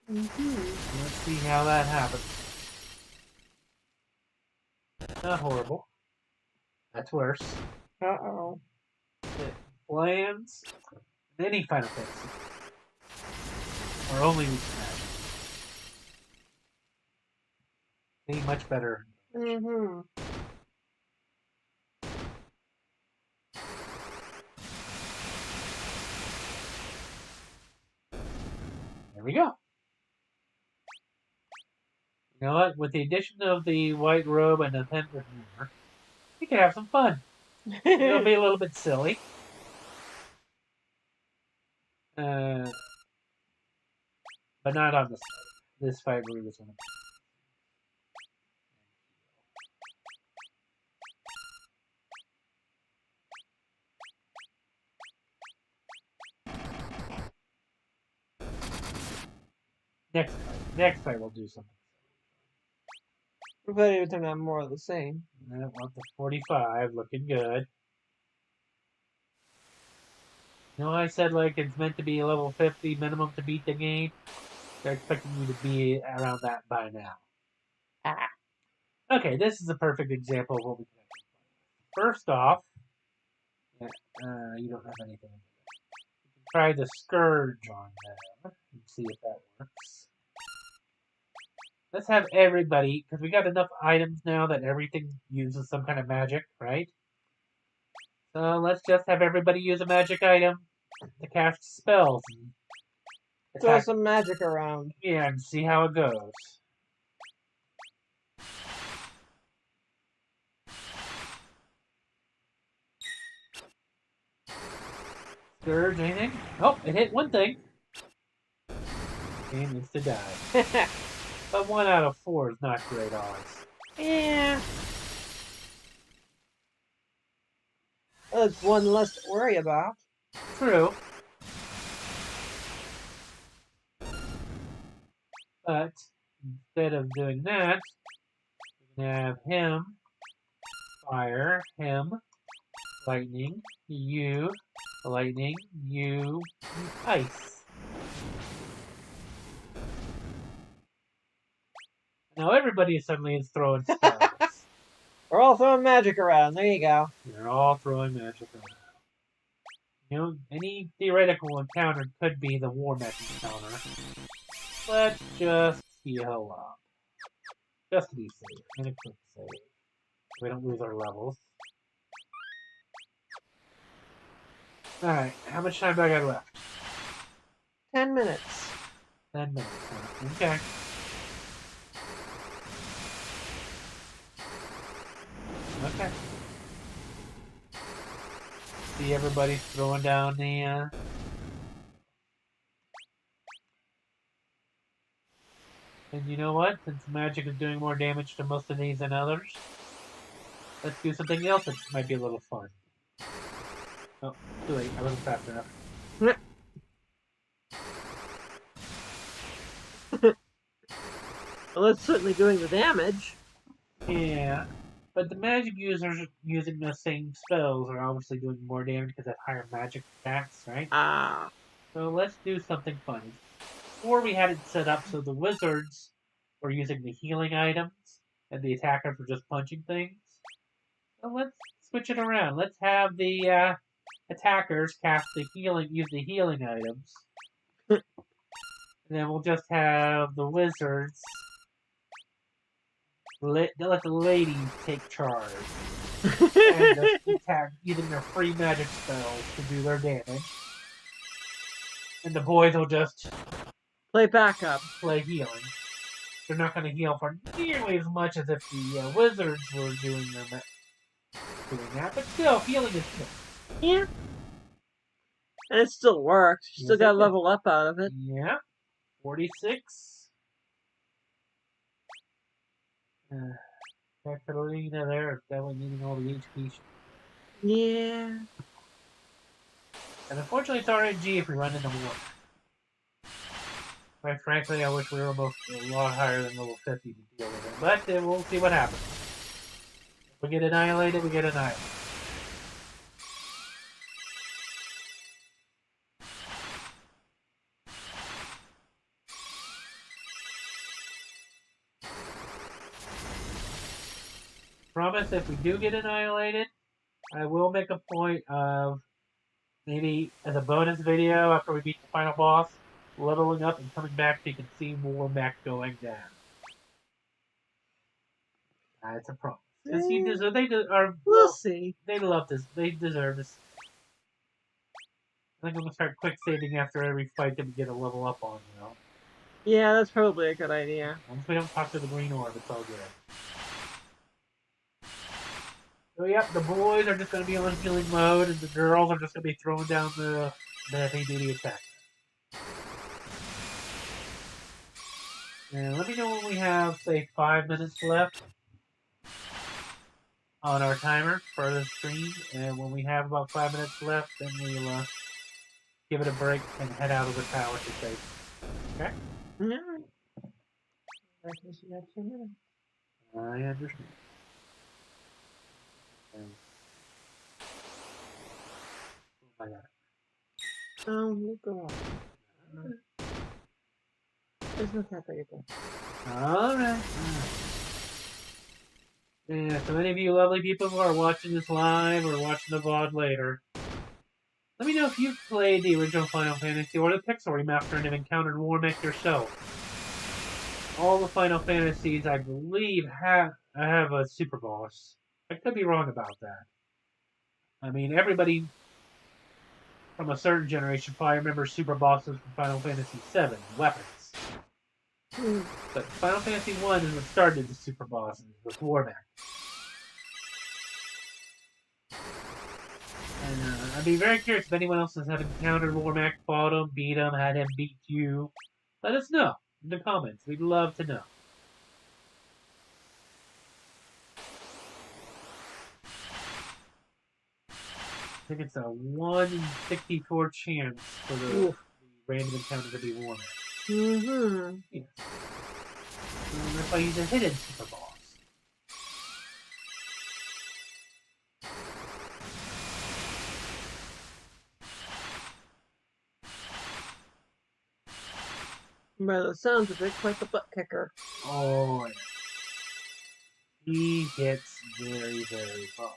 Let's see how that happens. Not horrible. That's worse. Uh-oh. Lands. And any Final Fantasy. Or only weak to magic. Be much better. Mm-hmm. There we go. You know what? With the addition of the white robe and the tender humor, we can have some fun. It'll be a little bit silly. But not on this fight. This fight we was going to. Next fight we'll do something. Provided they're not more of the same. I want the 45, looking good. You know, I said like it's meant to be a level 50 minimum to beat the game. They're expecting you to be around that by now. Ah. Okay, this is a perfect example of what we can actually find. First off, you don't have anything. You can try the Scourge on them and see if that works. Let's have everybody, because we got enough items now that everything uses some kind of magic, right? So let's just have everybody use a magic item to cast spells. Throw some magic around. Yeah, and see how it goes. Scourge, anything? Oh, it hit one thing. Game needs to die. But 1 out of 4 is not great odds. Yeah. That's one less to worry about. True. But instead of doing that, we can have him, fire, him, lightning, you, lightning, you, ice. Now everybody suddenly is throwing spells. We're all throwing magic around. There you go. They're all throwing magic around. You know, any theoretical encounter could be the war mech encounter. Let's just heal up. Just to be safe. And a quick save. We don't lose our levels. Alright, how much time do I got left? 10 minutes. 10 minutes. Huh? Okay. Okay. See everybody throwing down the, And you know what? Since magic is doing more damage to most of these than others, let's do something else that might be a little fun. Oh, too late. I wasn't fast enough. Well, it's certainly doing the damage. Yeah. But the magic users using the same spells are obviously doing more damage because they have higher magic stats, right? Ah. So let's do something funny. Before we had it set up so the wizards were using the healing items and the attackers were just punching things. So let's switch it around. Let's have the attackers use the healing items. And then we'll just have the wizards let the ladies take charge. And just attack using their free magic spells to do their damage. And the boys will just Play backup. play healing. They're not going to heal for nearly as much as if the wizards were doing that, but still, healing is good. Yeah. And it still works. You still Yes, got it to does. level up out of it. Yeah, 46. Catalina there is definitely needing all the HP. Yeah. And unfortunately, it's RNG if we run into war. Quite frankly, I wish we were almost a lot higher than level 50 to deal with it. But we'll see what happens. If we get annihilated, we get annihilated. Promise, if we do get annihilated, I will make a point of maybe as a bonus video after we beat the final boss, leveling up and coming back so you can see more mech going down. That's a promise. Because We'll see. They love this. They deserve this. I think I'm gonna start quick saving after every fight that we get a level up on, you know. Yeah, that's probably a good idea. Once we don't talk to the green orb, it's all good. So yep, the boys are just gonna be on healing mode, and the girls are just gonna be throwing down the heavy duty attack. And let me know when we have, say, 5 minutes left on our timer for the stream. And when we have about 5 minutes left, then we'll give it a break and head out of the tower to save. Okay? Yeah. I guess you got 2 minutes. I understand. And... I got it. We'll go on. There's no tap right there. Alright. Yeah, so any of you lovely people who are watching this live or watching the VOD later, let me know if you've played the original Final Fantasy or the Pixel Remaster and have encountered Warmech yourself. All the Final Fantasies, I believe, have a super boss. I could be wrong about that. I mean, everybody from a certain generation probably remembers super bosses from Final Fantasy VII, weapons. But Final Fantasy 1 is what started the super bosses with Warmech. And I'd be very curious if anyone else has encountered Warmech, fought him, beat him, had him beat you. Let us know in the comments. We'd love to know. I think it's a 1 in 64 chance for the random encounter to be Warmech. Mm-hmm. Yes. If I use a hidden super boss. By the sounds of it, quite the butt kicker. Oh, He hits very, very hard.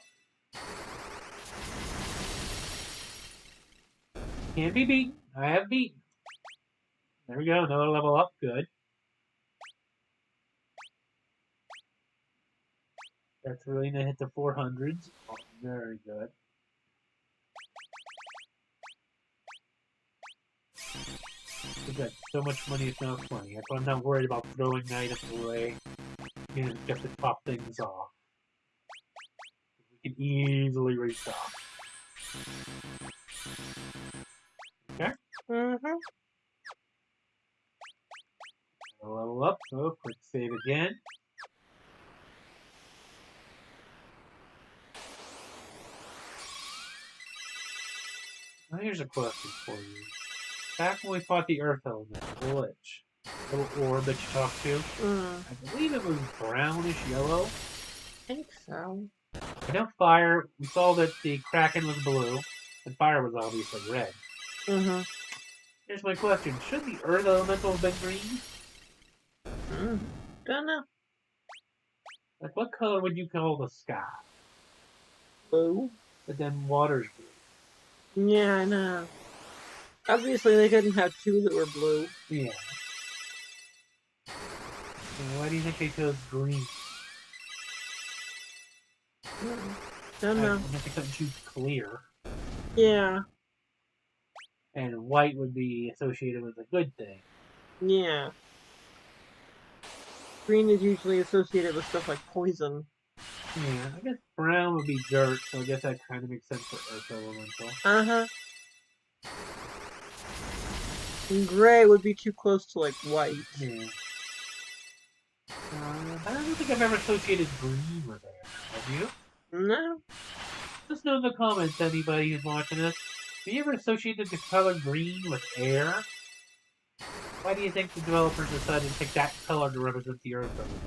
Can't be beaten. I have beaten. There we go. Another level up. Good. That's really gonna hit the 400s. Oh, very good. We've got so much money, it's not funny. That's why I'm not worried about throwing items away. Just to top things off. We can easily restock. Okay. Mm-hmm. Level up. So, quick save again. Now here's a question for you. Back when we fought the Earth Element, the Lich, little orb that you talked to, I believe it was brownish yellow. I think so. I know fire, we saw that the Kraken was blue, and fire was obviously red. Mm-hmm. Here's my question. Should the Earth Elemental have been green? Don't know. Like, what color would you call the sky? Blue? But then water's blue. Yeah, I know. Obviously, they couldn't have two that were blue. Yeah. Why do you think they chose green? Don't know. I guess they couldn't choose clear. Yeah. And white would be associated with a good thing. Yeah. Green is usually associated with stuff like poison. Yeah, I guess brown would be dirt, so I guess that kind of makes sense for Earth Elemental. Uh-huh. And gray would be too close to, like, white. Yeah. I don't think I've ever associated green with air. Have you? No. Let us know in the comments, anybody who's watching this. Have you ever associated the color green with air? Why do you think the developers decided to pick that color to represent the Earth Element?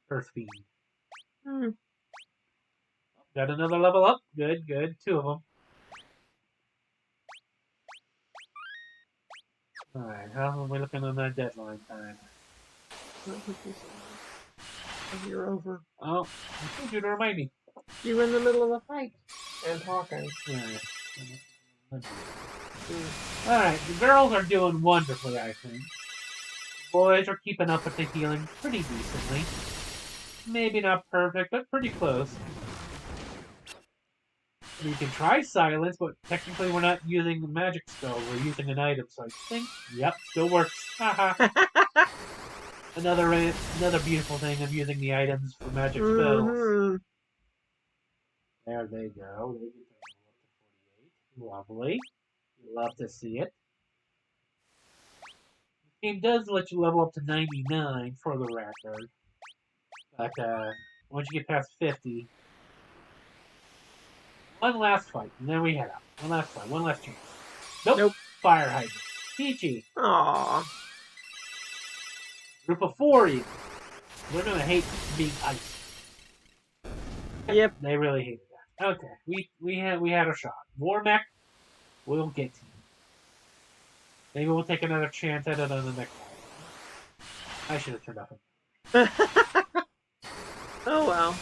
Earth Fiend. Got another level up. Good, good. Two of them. Alright, how are we looking on that deadline time? You're over. Oh, I told you to remind me. You were in the middle of a fight. And talking. Alright, the girls are doing wonderfully, I think. The boys are keeping up with the healing pretty decently. Maybe not perfect, but pretty close. You can try silence, but technically we're not using the magic spell, we're using an item, so I think, yep, still works. Haha. another beautiful thing of using the items for magic spells. There they go. They get to 48. Lovely. Love to see it. The game does let you level up to 99 for the record. But once you get past 50, one last fight, and then we head out. One last fight, one last chance. Nope. Fire hydrant. Peachy. Aww. Group of 4 even. They're gonna hate being iced. Yep. They really hated that. Okay, we had a shot. Warmech, we'll get to you. Maybe we'll take another chance at it on the next one. I should have turned off it. Oh well.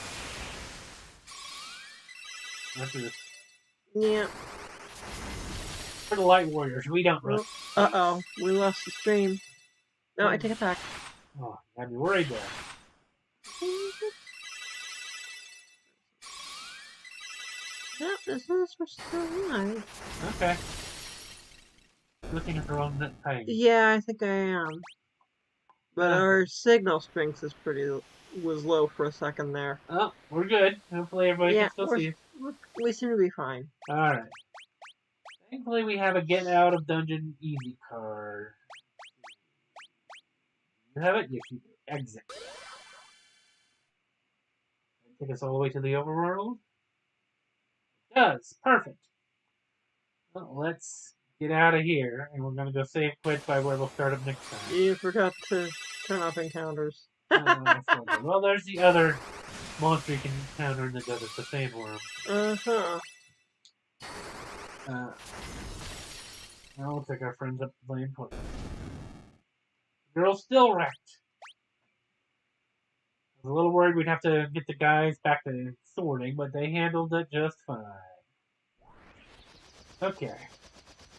After this. Yeah. For the Light Warriors, we don't run. Uh-oh. We lost the stream. No, I take it back. Oh, you had me worried there. No, this is we're still alive. Okay. Looking at the wrong thing. Yeah, I think I am. But our signal strength is was low for a second there. Oh, we're good. Hopefully everybody can still see us. We seem to be fine. Alright. Thankfully we have a get out of dungeon easy card. You have it? Yes, you do. Exit. Take us all the way to the overworld? It does. Perfect. Well, let's get out of here, and we're going to go save quit by where we'll start up next time. You forgot to turn off encounters. Well, there's the other monster you can encounter in the desert, the sandworm. Uh-huh. Now we'll take our friends up the lane point. The girl's still wrecked. a little worried we'd have to get the guys back to sorting, but they handled it just fine. Okay.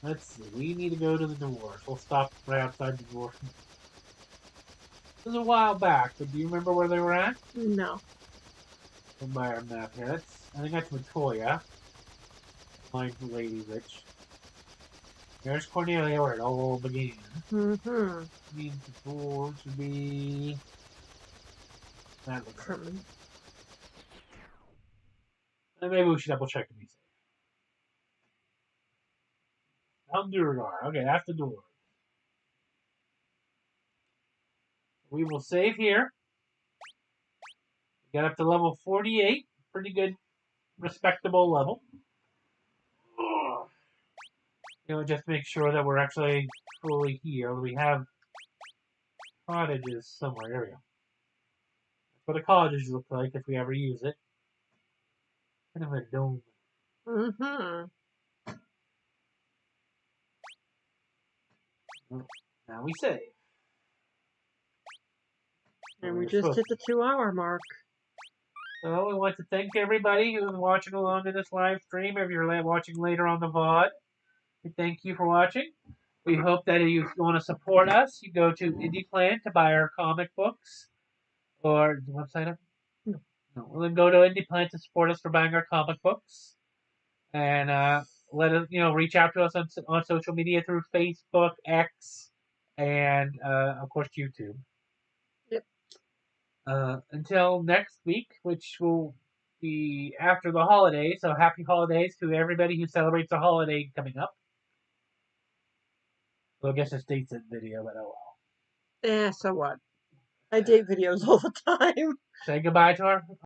Let's see. We need to go to the doors. We'll stop right outside the door. It was a while back, but do you remember where they were at? No. Go by our map here. I think that's Matoya. Blind Lady Witch. There's Cornelia where it all began. Mm-hmm. Means the doors would be... That looks right. And maybe we should double check to be safe. Undergar. Okay, that's the door. We will save here. We got up to level 48. Pretty good, respectable level. Just make sure that we're actually fully healed. We have cottages somewhere. There we go. That's what a cottage look like if we ever use it. Kind of a dome. Mm-hmm. Now we save. And we just hit the 2-hour mark. So we want to thank everybody who's watching along in this live stream. If you're watching later on the VOD, we thank you for watching. We hope that if you want to support us, you go to IndiePlan to buy our comic books. Or the website up? No. Well, then go to IndiePlan to support us for buying our comic books. And let us, reach out to us on social media through Facebook, X, and of course YouTube. Yep. Until next week, which will be after the holidays. So happy holidays to everybody who celebrates a holiday coming up. Well, I guess it's dates in video, but oh well. So what? I date videos all the time. Say goodbye to our